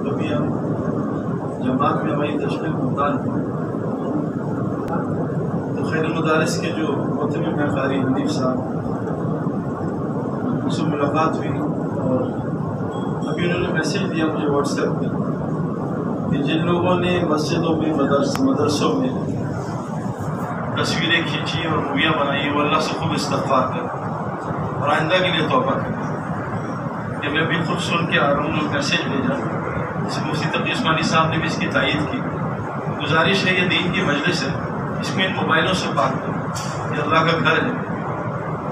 کبھی ہم جماعت میں ہماری تشکیل مختلف تو خیر المدارس کے جو محترم ہیں قاری حنیف صاحب ان سے ملاقات ہوئی اور ابھی انہوں نے میسیج دیا مجھے واٹس ایپ پہ کہ جن لوگوں نے مسجدوں میں مدرسوں میں تصویریں کھینچی اور موویاں بنائی وہ اللہ سے خوب استغفار کریں اور آئندہ کے لیے توبہ کریں۔ کہ میں بھی خود سن کے آ رہا ہوں، میسیج بھیجا، جس مفتی تقی عثمانی صاحب نے بھی اس کی تائید کی۔ گزارش ہے یہ دین کی مجلس ہے، اس میں ان موبائلوں سے پاک کرو، یہ اللہ کا گھر ہے۔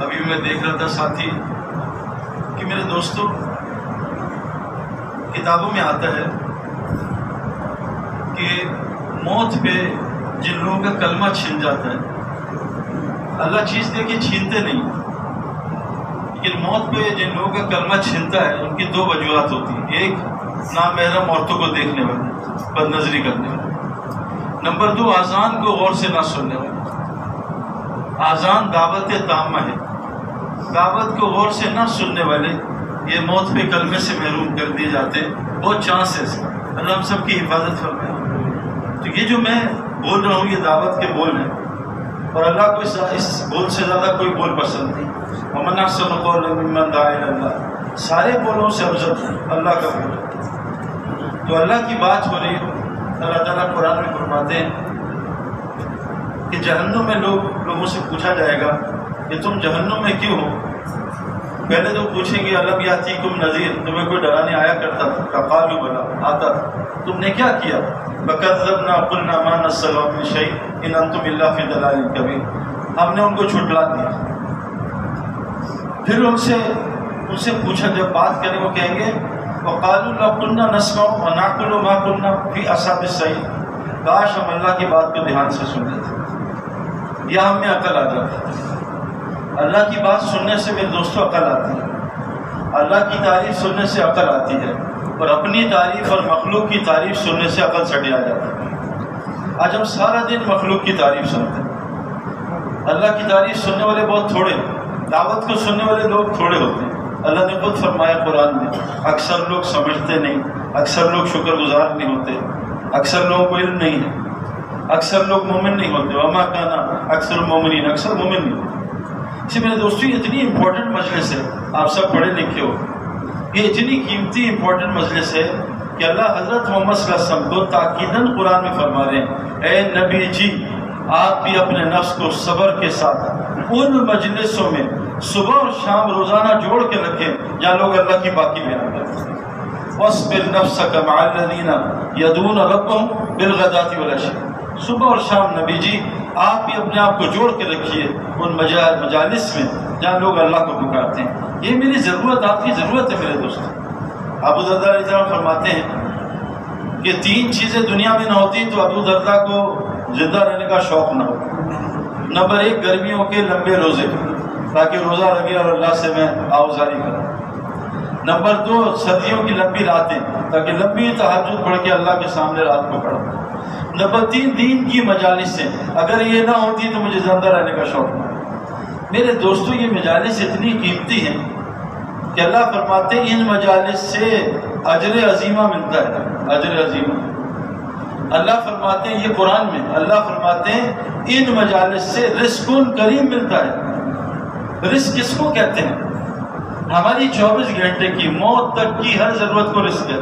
ابھی میں دیکھ رہا تھا ساتھی کہ میرے دوستوں کتابوں میں آتا ہے کہ موت پہ جن لوگوں کا کلمہ چھن جاتا ہے، اللہ چیز دے کے چھینتے نہیں، لیکن موت پہ جن لوگوں کا کلمہ چھنتا ہے ان کی دو وجوہات ہوتی ہیں۔ ایک، نامحرم عورتوں کو دیکھنے والے، بد نظری کرنے والے۔ نمبر دو، اذان کو غور سے نہ سننے والے۔ اذان دعوت تامہ ہے، دعوت کو غور سے نہ سننے والے یہ موت پہ کلمے سے محروم کر دیے جاتے ہیں۔ بہت چانس ہے اس کا، اللہ ہم سب کی حفاظت فرمائے۔ تو یہ جو میں بول رہا ہوں یہ دعوت کے بول ہیں، اور اللہ کو اس بول سے زیادہ کوئی بول پسند نہیں۔ وَمَنْ أَحْسَنُ قَوْلًا مِّمَّنْ دَعَا إِلَى اللَّهِ، سارے بولوں سے افضل اللہ کا بول ہے۔ تو اللہ کی بات ہو رہی ہے، اللہ تعالیٰ قرآن میں فرماتے ہیں کہ جہنم میں لوگوں سے پوچھا جائے گا کہ تم جہنم میں کیوں ہو؟ پہلے تو پوچھیں گے الم یاتیکم نذیر، تمہیں کوئی ڈرانے آیا کرتا تھا؟ قالوا بلا، آتا تھا، تم نے کیا کیا؟ فکذبنا قلنا ما نزل الله من شيء ان انتم الا في ضلال كبير، ہم نے ان کو جھٹلا دیا۔ پھر ان سے پوچھا، جب بات کریں وہ کہیں گے وقالوا لو كنا نسمع ونعقل ما كنا في اصحاب السعير، کاش ہم اللہ کی بات کو دھیان سے سن لیتے یا ہم میں عقل آ جاتی۔ اللہ کی بات سننے سے میرے دوستوں عقل آتی ہے، اللہ کی تعریف سننے سے عقل آتی ہے، اور اپنی تعریف اور مخلوق کی تعریف سننے سے عقل سٹے آ جاتی ہے۔ آج ہم سارا دن مخلوق کی تعریف سنتے ہیں، اللہ کی تعریف سننے والے بہت تھوڑے ہیں، دعوت کو سننے والے لوگ تھوڑے ہوتے ہیں۔ اللہ نے خود فرمایا قرآن میں، اکثر لوگ سمجھتے نہیں، اکثر لوگ شکر گزار نہیں ہوتے، اکثر لوگوں کو علم نہیں ہے، اکثر لوگ مومن نہیں ہوتے۔ وما کان اکثر المؤمنین، اکثر مومن نہیں ہوتے۔ اسی میرے دوستوں یہ اتنی امپورٹنٹ مجلس ہے، آپ سب پڑھے لکھے ہو، یہ اتنی قیمتی امپورٹنٹ مجلس ہے کہ اللہ حضرت محمد صلی اللہ علیہ وسلم کو تاکیداً قرآن میں فرما رہے ہیں، اے نبی جی آپ بھی اپنے نفس کو صبر کے ساتھ ان مجلسوں میں صبح اور شام روزانہ جوڑ کے رکھیں جہاں لوگ اللہ کی باقی بیان کرتے ہیں۔ وَاصْبِرْ نَفْسَكَ مَعَ الَّذِينَ يَدْعُونَ رَبَّهُمْ بِالْغَدَاةِ وَالْعَشِيِّ، صبح اور شام نبی جی آپ بھی اپنے آپ کو جوڑ کے رکھیے ان مجالس میں جہاں لوگ اللہ کو پکارتے ہیں۔ یہ میری ضرورت، آپ کی ضرورت ہے میرے دوستوں۔ ابو درداء رضی اللہ عنہ فرماتے ہیں کہ تین چیزیں دنیا میں نہ ہوتی تو ابو درداء کو زندہ رہنے کا شوق نہ ہوتا۔ نمبر ایک، گرمیوں کے لمبے روزے، تاکہ روزہ لگے اور اللہ سے میں آوزاری کروں۔ نمبر دو، سردیوں کی لمبی راتیں، تاکہ لمبی تہجد پڑھ کے اللہ کے سامنے رات کو پڑھوں۔ نمبر تین، دین کی مجالس سے، اگر یہ نہ ہوتی تو مجھے زندہ رہنے کا شوق نہ۔ میرے دوستوں یہ مجالس اتنی قیمتی ہیں کہ اللہ فرماتے ہیں ان مجالس سے اجر عظیمہ ملتا ہے، اجر عظیمہ۔ اللہ فرماتے ہیں، یہ قرآن میں اللہ فرماتے ہیں ان مجالس سے رزق کریم ملتا ہے۔ رزق کس کو کہتے ہیں؟ ہماری 24 گھنٹے کی، موت تک کی ہر ضرورت کو رزق ہے۔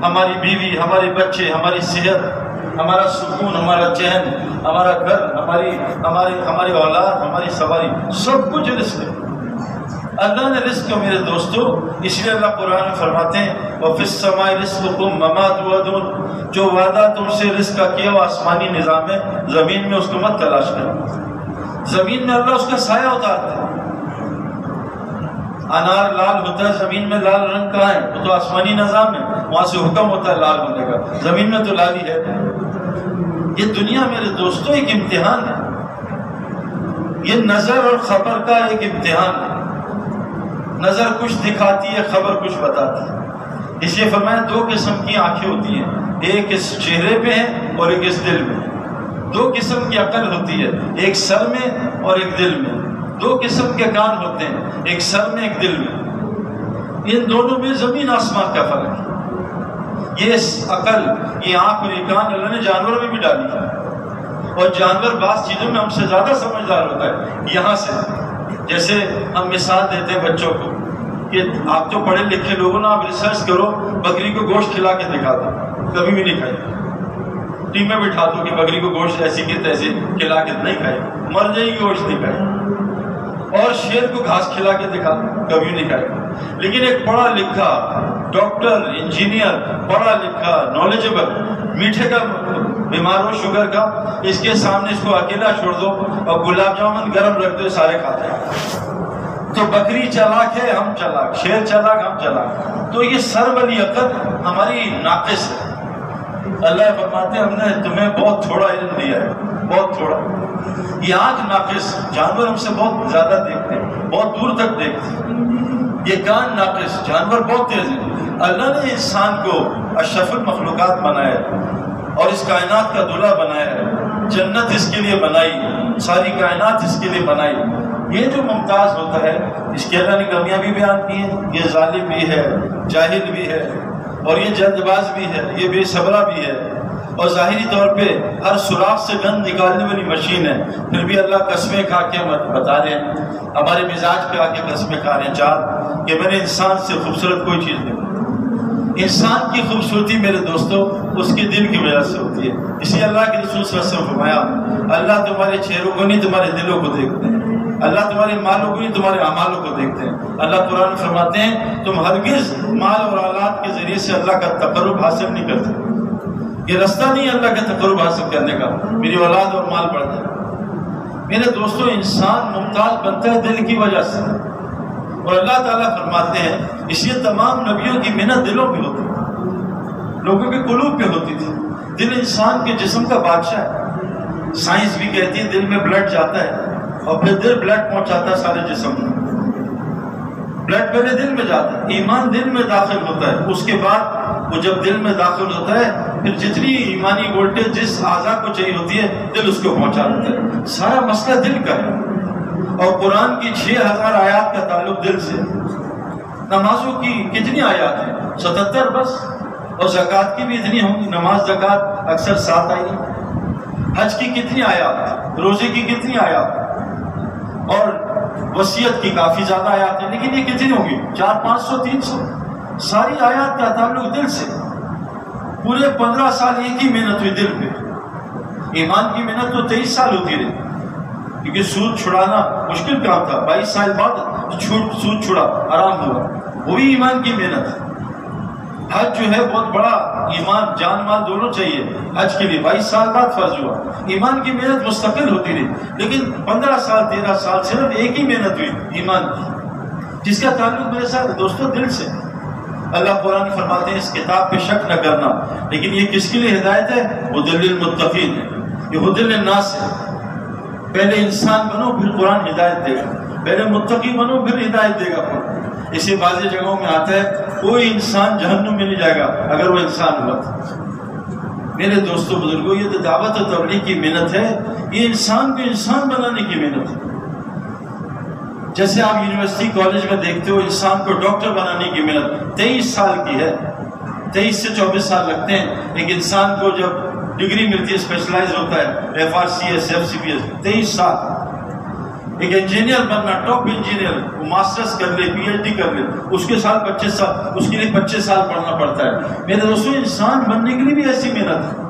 ہماری بیوی، ہمارے بچے، ہماری صحت، ہمارا سکون، ہمارا چین، ہمارا گھر، ہماری اولاد، ہماری سواری، سب کچھ رزق ہے۔ اللہ نے رزق کو میرے دوستوں، اس لیے اللہ قرآن میں فرماتے ہیں وَفِي السَّمَاءِ رِزْقُكُمْ وَمَا تُوعَدُونَ، جو وعدہ تم سے رزق کا کیا وہ آسمانی نظام ہے، زمین میں اس کو مت تلاش کرو۔ زمین میں اللہ اس کا سایہ اتارتا ہے۔ انار لال ہوتا ہے، زمین میں لال رنگ کہاں ہے؟ وہ تو آسمانی نظام ہے، وہاں سے حکم ہوتا ہے لال ہونے کا، زمین میں تو لال ہی ہے۔ یہ دنیا میرے دوستوں ایک امتحان ہے، یہ نظر اور خبر کا ایک امتحان ہے۔ نظر کچھ دکھاتی ہے، خبر کچھ بتاتی ہے۔ اس لیے فرمایا دو قسم کی آنکھیں ہوتی ہیں، ایک اس چہرے پہ ہے اور ایک اس دل میں۔ دو قسم کی عقل ہوتی ہے، ایک سر میں اور ایک دل میں۔ دو قسم کے کان ہوتے ہیں، ایک سر میں ایک دل میں۔ ان دونوں میں زمین آسمان کا فرق ہے۔ یہ عقل، یہ آنکھ اور یہ کان اللہ نے جانوروں میں بھی ڈالی ہے، اور جانور بعض چیزوں میں ہم سے زیادہ سمجھدار ہوتا ہے۔ یہاں سے جیسے ہم مثال دیتے ہیں بچوں کو کہ آپ تو پڑھے لکھے لوگوں نا، آپ ریسرچ کرو، بکری کو گوشت کھلا کے دکھا دو، کبھی بھی نہیں کھائی، ٹیم میں بٹھا دو کہ بکری کو گوشت ایسی کہ تیسے کھلا کے نہیں کھائے، مر جائے گی گوشت نہیں کھائے، اور شیر کو گھاس کھلا کے دکھا دو، کبھی نہیں کھائے۔ لیکن ایک پڑھا لکھا ڈاکٹر، انجینئر، پڑھا لکھا، نالجبل، میٹھے کا بیمار ہو شوگر کا، اس کے سامنے اس کو اکیلا چھوڑ دو اور گلاب جامن گرم رکھ دو، سارے کھاتے ہیں۔ تو بکری چالاک ہے، ہم چالاک، شیر چالاک، ہم چالاک۔ تو یہ سر والی عقل ہماری ناقص ہے۔ اللہ فرماتے ہیں ہم نے تمہیں بہت تھوڑا علم دیا ہے، بہت تھوڑا۔ یہ آنکھ ناقص، جانور ہم سے بہت زیادہ دیکھتے ہیں، بہت دور تک دیکھتے ہیں۔ یہ کان ناقص، جانور بہت تیز ہیں۔ اللہ نے انسان کو اشرف المخلوقات بنایا اور اس کائنات کا دلہا بنایا ہے، جنت اس کے لیے بنائی، ساری کائنات اس کے لیے بنائی۔ یہ جو ممتاز ہوتا ہے اس کی اللہ نے کمیاں بھی بیان کی ہیں، یہ ظالم بھی ہے، جاہل بھی ہے، اور یہ جلد باز بھی ہے، یہ بے صبرہ بھی ہے، اور ظاہری طور پہ ہر سوراخ سے گند نکالنے والی مشین ہے، پھر بھی اللہ قسمیں کھا کے بتا رہے ہیں، ہمارے مزاج پہ آ کے قسمیں کھا رہے ہیں چار کہ میں نے انسان سے خوبصورت کوئی چیز نہیں۔ انسان کی خوبصورتی میرے دوستو اس کے دل کی وجہ سے ہوتی ہے۔ اسی اللہ کے رسول صلی اللہ علیہ وسلم فرمایا اللہ تمہارے چہروں کو نہیں تمہارے دلوں کو دیکھتے ہیں، اللہ تمہارے مالوں کو نہیں تمہارے اعمالوں کو دیکھتے ہیں۔ اللہ قرآن فرماتے ہیں تم ہرگز مال اور اولاد کے ذریعے سے اللہ کا تقرب حاصل نہیں کرتے، یہ رستہ نہیں ہے اللہ کا تقرب حاصل کرنے کا، میری اولاد اور مال بڑھ جائے۔ میرے دوستو انسان ممتاز بنتا ہے دل کی وجہ سے، اور اللہ تعالیٰ فرماتے ہیں اس لیے تمام نبیوں کی محنت دلوں پہ ہوتی تھی، لوگوں کے قلوب پہ ہوتی تھی۔ دل انسان کے جسم کا بادشاہ ہے۔ سائنس بھی کہتی ہے دل میں بلڈ جاتا ہے اور پھر دل بلڈ پہنچاتا ہے سارے جسم میں۔ بلڈ پہلے دل میں جاتا ہے، ایمان دل میں داخل ہوتا ہے، اس کے بعد وہ جب دل میں داخل ہوتا ہے پھر جتنی ایمانی وولٹیج جس اعضاء کو چاہیے ہوتی ہے دل اس کو پہنچا دیتا ہے۔ سارا مسئلہ دل کا ہے، اور قرآن کی 6000 آیات کا تعلق دل سے۔ نمازوں کی کتنی آیات ہیں؟ 77 بس، اور زکوٰۃ کی بھی اتنی ہوں گی، نماز زکوٰۃ اکثر ساتھ آئی۔ حج کی کتنی آیات، روزے کی کتنی آیات، اور وصیت کی کافی زیادہ آیات ہیں، لیکن یہ کتنی ہوں گی؟ 400 500 300۔ ساری آیات کا تعلق دل سے۔ پورے 15 سال ایک ہی محنت ہوئی دل پہ۔ ایمان کی محنت تو 23 سال ہوتی رہی، کیونکہ سود چھڑانا مشکل کام تھا، 22 سال بعد سود چھڑا، آرام ہوا، وہ بھی ایمان کی محنت ہے۔ حج جو ہے بہت بڑا ایمان، جان مال دونوں چاہیے حج کے لیے، 22 سال بعد فرض ہوا۔ ایمان کی محنت مستقل ہوتی رہی، لیکن 15 سال 13 سال صرف ایک ہی محنت ہوئی ایمان کی، جس کا تعلق میرے ساتھ دوستوں دل سے۔ اللہ قرآن فرماتے ہیں اس کتاب پہ شک نہ کرنا، لیکن یہ کس کے لیے ہدایت ہے؟ ہدی للمتقین ہے، یہ ہدی للناس ہے۔ پہلے انسان بنو پھر قرآن ہدایت دے گا، پہلے متقی بنو پھر ہدایت دے گا قرآن۔ اسی بعض جگہوں میں آتا ہے کوئی انسان جہنم میں نہیں جائے گا اگر وہ انسان ہوا تھا۔ میرے دوستوں بزرگوں یہ تو دعوت و تبلیغ کی محنت ہے، یہ انسان کو انسان بنانے کی محنت ہے۔ جیسے آپ یونیورسٹی کالج میں دیکھتے ہو انسان کو ڈاکٹر بنانے کی محنت 23 سال کی ہے، 23 سے 24 سال لگتے ہیں ایک انسان کو جب ڈگری ملتی ہے، اسپیشلائز ہوتا ہے، FRCS FCPS 23 سال۔ ایک انجینئر بننا، ٹاپ انجینئر، وہ ماسٹرز کر لے، PhD کر لے، اس کے سال 25 سال، اس کے لیے 25 سال پڑھنا پڑتا ہے۔ میرے دوستوں انسان بننے کے لیے بھی ایسی محنت ہے،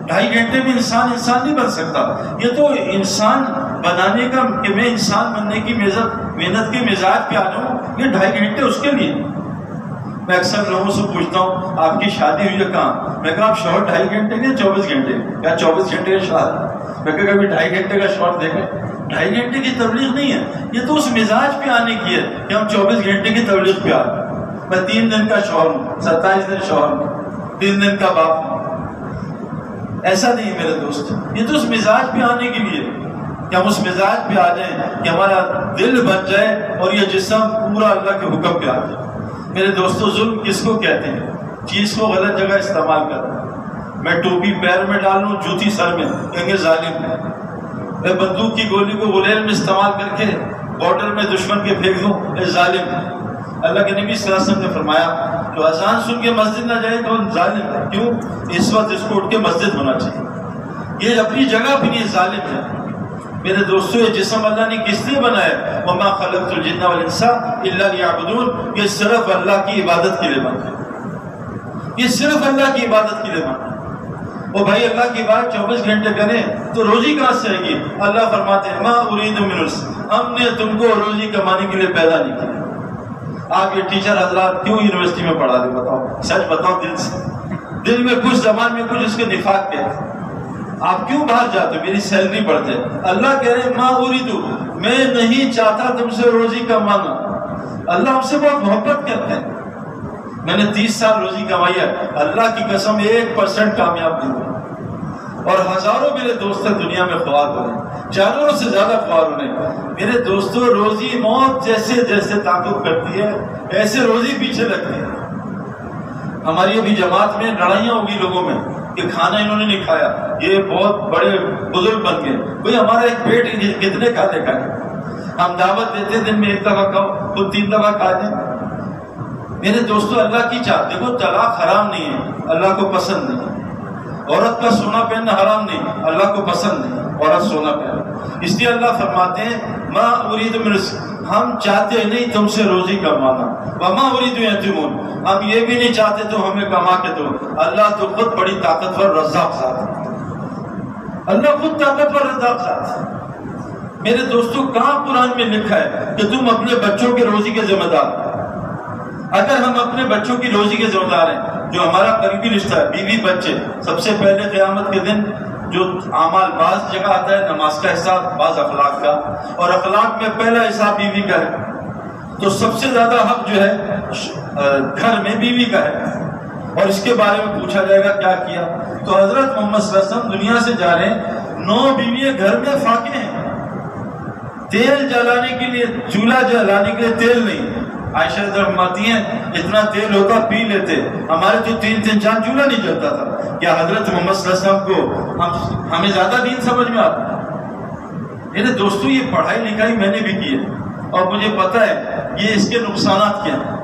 2.5 گھنٹے میں انسان نہیں بن سکتا۔ یہ تو انسان بنانے کا کہ میں انسان بننے کی محنت کے مزاج پہ آ جاؤں، یہ 2.5 گھنٹے اس کے لیے۔ میں اکثر لوگوں سے پوچھتا ہوں آپ کی شادی ہوئی ہے کہاں؟ میں کہا آپ شارٹ 2.5 گھنٹے کے 24 گھنٹے یا 24 گھنٹے کا شارٹ؟ میں کہا کبھی 2.5 گھنٹے کا شارٹ دیکھیں؟ 2.5 گھنٹے کی تبلیغ نہیں ہے، یہ تو اس مزاج پہ آنے کی ہے کہ ہم 24 گھنٹے کی تبلیغ پہ آ رہے ہیں۔ میں 3 دن کا شوہر ہوں، 27 دن شوہر ہوں، 3 دن کا باپ ہوں۔ ایسا نہیں ہے میرے دوست، یہ تو اس مزاج پہ آنے کے لیے کہ ہم اس مزاج پہ آ جائیں کہ ہمارا دل بن جائے اور یہ جسم پورا اللہ کے حکم پہ آ جائے۔ میرے دوستو ظلم کس کو کہتے ہیں؟ چیز کو غلط جگہ استعمال کرنا۔ میں ٹوپی پیر میں ڈال لوں، جوتی سر میں، کہیں گے ظالم ہے۔ میں بندوق کی گولی کو غلیل میں استعمال کر کے بارڈر میں دشمن کے پھینک دوں، اے ظالم ہے۔ اللہ کے نبی صلی اللہ علیہ وسلم نے فرمایا جو اذان سن کے مسجد نہ جائے تو ظالم ہے. کیوں؟ اس وقت اس کو اٹھ کے مسجد ہونا چاہیے. یہ اپنی جگہ بھی نہیں ظالم ہے. میرے دوستو یہ جسم اللہ نے کس لیے بنایا؟ وما خلقت الجن والانس الا لیعبدون. یہ صرف اللہ کی عبادت کے لیے بنا ہے. یہ صرف اللہ کی عبادت کے لیے بنا ہے. وہ بھائی اللہ کی بات 24 گھنٹے کریں تو روزی کہاں سے آئے گی؟ اللہ فرماتے ہیں ما اريد من رزق. ہم نے تم کو روزی کمانے کے لیے پیدا نہیں کیا. آپ یہ ٹیچر حضرات کیوں یونیورسٹی میں پڑھا رہے؟ بتاؤ سچ بتاؤ. دل سے دل میں کچھ زبان میں کچھ اس کے نفاق کیا ہے. آپ کیوں باہر جاتے ہو؟ میری سیلری بڑھتے. اللہ کہہ رہے ما اريد، میں نہیں چاہتا تم سے روزی کمانا. اللہ ہم سے بہت محبت کرتے ہیں. میں نے 30 سال روزی کمائی ہے، اللہ کی قسم 1% کامیاب نہیں ہوا. اور ہزاروں میرے دوست دنیا میں خوار ہو رہے ہیں، جانوروں سے زیادہ خوار ہو رہے ہیں. میرے دوستوں روزی موت جیسے جیسے تعاقب کرتی ہے ایسے روزی پیچھے لگتی ہے. ہماری ابھی جماعت میں لڑائیاں ہوگی لوگوں میں کہ کھانا انہوں نے نہیں کھایا، یہ بہت بڑے بزرگ بن گئے. کوئی ہمارا ایک پیٹ کتنے کھاتے کھائے؟ ہم دعوت دیتے دن میں 1 دفعہ کھاؤ، خود 3 دفعہ کھا دیں. میرے دوستو اللہ کی چاہت دیکھو، طلاق حرام نہیں ہے، اللہ کو پسند نہیں. عورت کا سونا پہننا حرام نہیں، اللہ کو پسند نہیں عورت سونا پہننا. اس لیے اللہ فرماتے ہیں ما اريد من رزق، ہم چاہتے نہیں تم سے روزی کمانا. وما اريد یتیمون، ہم یہ بھی نہیں چاہتے تو ہمیں کما کے دو. اللہ تو خود بڑی طاقتور رزاق ذات ہے. اللہ خود طاقتور رزاق ذات ہے. میرے دوستو کہاں قرآن میں لکھا ہے کہ تم اپنے بچوں کے روزی کے ذمہ دار؟ اگر ہم اپنے بچوں کی روزی کے ذمہ دار ہیں، جو ہمارا قریبی رشتہ ہے بیوی بچے، سب سے پہلے قیامت کے دن جو اعمال بعض جگہ آتا ہے نماز کا حساب، بعض اخلاق کا، اور اخلاق میں پہلا حساب بیوی کا ہے. تو سب سے زیادہ حق جو ہے گھر میں بیوی کا ہے، اور اس کے بارے میں پوچھا جائے گا کیا کیا. تو حضرت محمد صلی اللہ علیہ وسلم دنیا سے جا رہے ہیں، 9 بیویاں گھر میں فاقے ہیں. تیل جلانے کے لیے، چولہا جلانے کے لیے تیل نہیں. عائشہ فرماتی ہیں اتنا تیل ہوتا پی لیتے، ہمارے تو 3 چار چولہا نہیں جلتا تھا. کیا حضرت محمد صلی اللہ علیہ وسلم کو ہمیں زیادہ دین سمجھ میں آتا ہے؟ میرے دوستو یہ پڑھائی لکھائی میں نے بھی کی ہے اور مجھے پتا ہے یہ اس کے نقصانات کیا ہیں.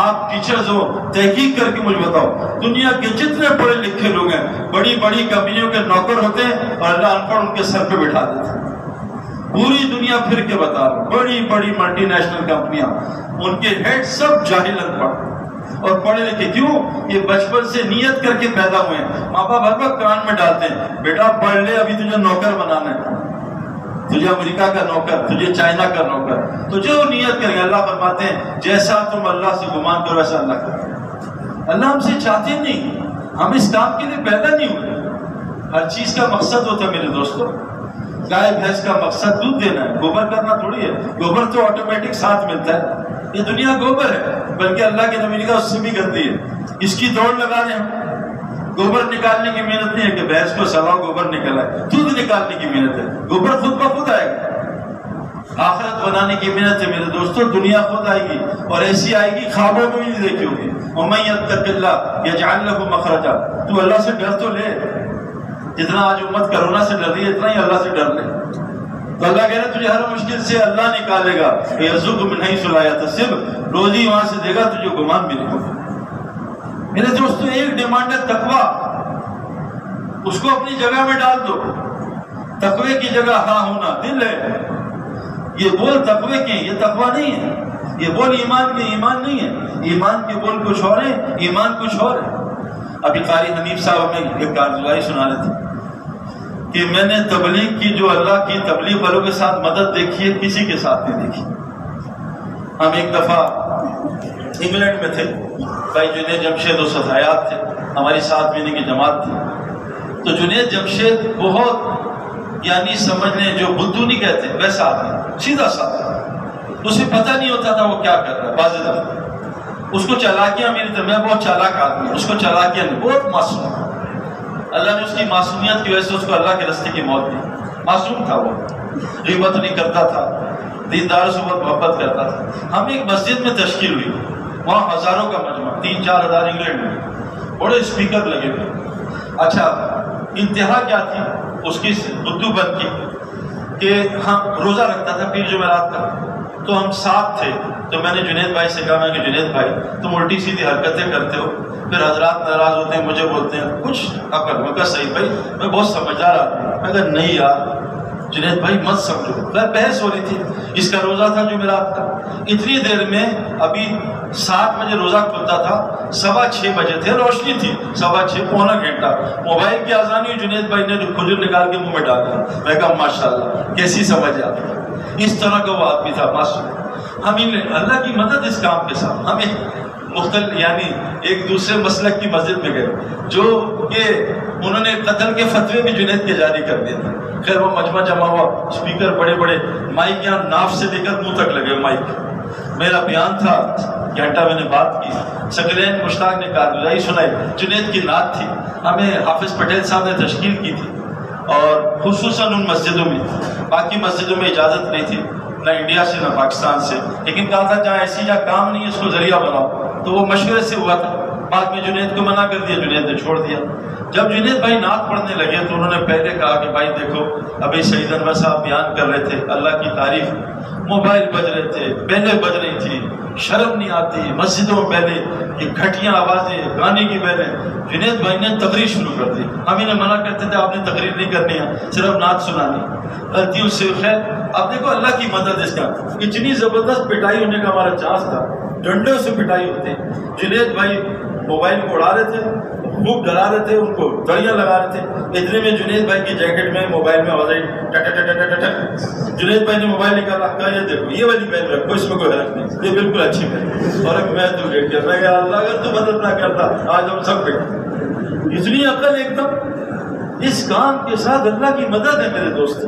آپ ٹیچرز ہو، تحقیق کر کے مجھے بتاؤ، دنیا کے جتنے پڑھے لکھے لوگ ہیں بڑی بڑی کمپنیوں کے نوکر ہوتے ہیں اور اللہ ان پڑھ ان کے سر پہ بٹھا دیتے ہیں. پوری دنیا پھر کے بتا رہا ہوں، بڑی بڑی ملٹی نیشنل کمپنیاں، ان کے ہیڈ سب جاہل ان پڑھ اور پڑھے لکھے. کیوں؟ یہ بچپن سے نیت کر کے پیدا ہوئے ہیں. ماں باپ ہر وقت کان میں ڈالتے ہیں بیٹا پڑھ لے، ابھی تجھے نوکر بنانا ہے، تجھے امریکہ کا نوکر، تجھے چائنا کا نوکر. تو جو نیت کریں اللہ فرماتے ہیں جیسا تم اللہ سے گمان کرو ویسا اللہ کرے. اللہ ہم سے چاہتے نہیں، ہم اس کام کے لیے پیدا نہیں ہوئے. ہر چیز کا مقصد ہوتا ہے میرے دوستوں. گائے بھینس کا مقصد دودھ دینا ہے، گوبر کرنا تھوڑی ہے. گوبر تو آٹومیٹک ساتھ ملتا ہے. یہ دنیا گوبر ہے، بلکہ اللہ کے نبی نے کہا اس سے بھی گندی ہے. اس کی دوڑ لگا رہے ہم. گوبر نکالنے کی محنت نہیں ہے کہ بھینس کو سلاؤ گوبر نکل آئے. دودھ نکالنے کی محنت ہے، گوبر خود بخود آئے گا. آخرت بنانے کی محنت ہے میرے دوستوں. دنیا خود آئے گی اور ایسی آئے گی خوابوں میں بھی نہیں دیکھی ہوگی. وَمَن يَتَّقِ اللَّهَ يَجْعَل لَّهُ مَخْرَجًا. تو اللہ سے ڈر تو لے. جتنا آج امت کرونا سے ڈر رہی ہے اتنا ہی اللہ سے ڈر لے. تو اللہ کہہ رہے تجھے ہر مشکل سے اللہ نکالے گا. يَرْزُقُ مِنْ حَيْثُ لَا يَحْتَسِبُ، روزی وہاں سے دے گا تجھے گمان بھی نہیں ہوگا. میرے دوستو ایک ڈیمانڈ ہے تقویٰ، اس کو اپنی جگہ میں ڈال دو. تقوی کی جگہ ہاں ہونا دل ہے. یہ بول تقوی کے، یہ تقویٰ نہیں ہے. یہ بول ایمان کے، ایمان نہیں ہے. ایمان کے بول کچھ اور ہے، ایمان کچھ اور ہے. ابھی قاری حنیف صاحب ہمیں ایک کارگزاری سنا رہے تھے کہ میں نے تبلیغ کی، جو اللہ کی تبلیغ والوں کے ساتھ مدد دیکھی ہے کسی کے ساتھ نہیں دیکھی. ہم ایک دفعہ انگلینڈ میں تھے، بھائی جنید جمشید و صدایات تھے، ہماری 7 مہینے کی جماعت تھی. تو جنید جمشید بہت یعنی سمجھ لیں جو بدھو نہیں کہتے ویسا آدمی، سیدھا سادہ. اسے پتہ نہیں ہوتا تھا وہ کیا کر رہا ہے. بعض دفعہ اس کو چالاکیاں میری طرح، میں بہت چالاک آدمی، اس کو چالاکیاں نہیں، بہت معصوم. اللہ نے اس کی معصومیت کی وجہ سے اس کو اللہ کے راستے کی موت دی. معصوم تھا وہ، غیبت نہیں کرتا تھا، دیندار سے بہت محبت کرتا تھا. ہم ایک مسجد میں تشکیل ہوئی، وہاں ہزاروں کا مجمع، 3-4 ہزار انگلینڈ میں، بڑے اسپیکر لگے ہوئے. اچھا انتہا کیا تھی اس کی بدو بن کی کہ ہم روزہ رکھتا تھا پیر جمعرات کا. تو ہم ساتھ تھے. تو میں نے جنید بھائی سے کہا، میں کہ جنید بھائی تم الٹی سیدھی حرکتیں کرتے ہو، پھر حضرات ناراض ہوتے ہیں، مجھے بولتے ہیں کچھ عقل. میں کہا صحیح بھائی، میں بہت سمجھدار آدمی. میں کہا نہیں یار جنید بھائی مت سمجھو. بحث ہو رہی تھی، اس کا روزہ تھا جمعرات کا. اتنی دیر میں ابھی 7 بجے روزہ کھلتا تھا، 6:15 بجے تھے، روشنی تھی، 6:15 پونا گھنٹہ. موبائل کی آزانی ہوئی، جنید بھائی نے کھجور نکال کے منہ میں ڈال دیا. میں کہا ماشاءاللہ کیسی سمجھ آتی. اس طرح کا وہ آدمی تھا معصوم. ہمیں اللہ کی مدد اس کام کے ساتھ. ہمیں مختلف یعنی ایک دوسرے مسلک کی مسجد میں گئے جو کہ انہوں نے قتل کے فتوے بھی جنید کے جاری کر دیے تھے. خیر وہ مجمع جمع ہوا، اسپیکر بڑے بڑے، مائک یہاں ناف سے لے کر منہ تک لگے مائک. میرا بیان تھا، گھنٹہ میں نے بات کی. ثقلین مشتاق نے کارگزاری سنائی. جنید کی نعت تھی، ہمیں حافظ پٹیل صاحب نے تشکیل کی تھی، اور خصوصاً ان مسجدوں میں. باقی مسجدوں میں اجازت نہیں تھی، نہ انڈیا سے نہ پاکستان سے، لیکن کہا تھا جہاں ایسی جہاں کام نہیں ہے اس کو ذریعہ بناؤ. تو وہ مشورے سے ہوا تھا. بعد میں جنید کو منع کر دیا، جنید نے چھوڑ دیا. جب جنید بھائی نعت پڑھنے لگے تو انہوں نے پہلے کہا کہ بھائی دیکھو ابھی سعید انور صاحب بیان کر رہے تھے اللہ کی تعریف، موبائل بج رہے تھے، بیلیں بج رہی تھی، شرم نہیں آتی مسجدوں میں پہلے یہ گھٹیاں آوازیں، گانے کی بیلیں. جنید بھائی نے تقریر شروع کر دی. ہم انہیں منع کرتے تھے آپ نے تقریر نہیں کرنی ہے، صرف نعت سنانی. غلطیوں سے خیر اب دیکھو اللہ کی مدد. اس کا اتنی زبردست پٹائی ہونے کا ہمارا چانس تھا، ڈنڈوں سے پٹائی ہوتے. جنید بھائی موبائل کو اڑا رہے تھے، خوب ڈرا رہے تھے، ان کو دڑیاں لگا رہے تھے. اتنے میں جنید بھائی کی جیکٹ میں موبائل میں آواز آئی ٹٹ ٹٹ ٹٹ ٹٹ. جنید بھائی نے موبائل نکالا، کہا یہ دیکھو یہ والی پین رکھو، اس میں کوئی حرف نہیں، یہ بالکل اچھی پین. اور میں تو ریٹ کیا، میں کہا اللہ اگر تو مدد نہ کرتا آج ہم سب پہ. اتنی عقل ایک دم. اس کام کے ساتھ اللہ کی مدد ہے میرے دوست.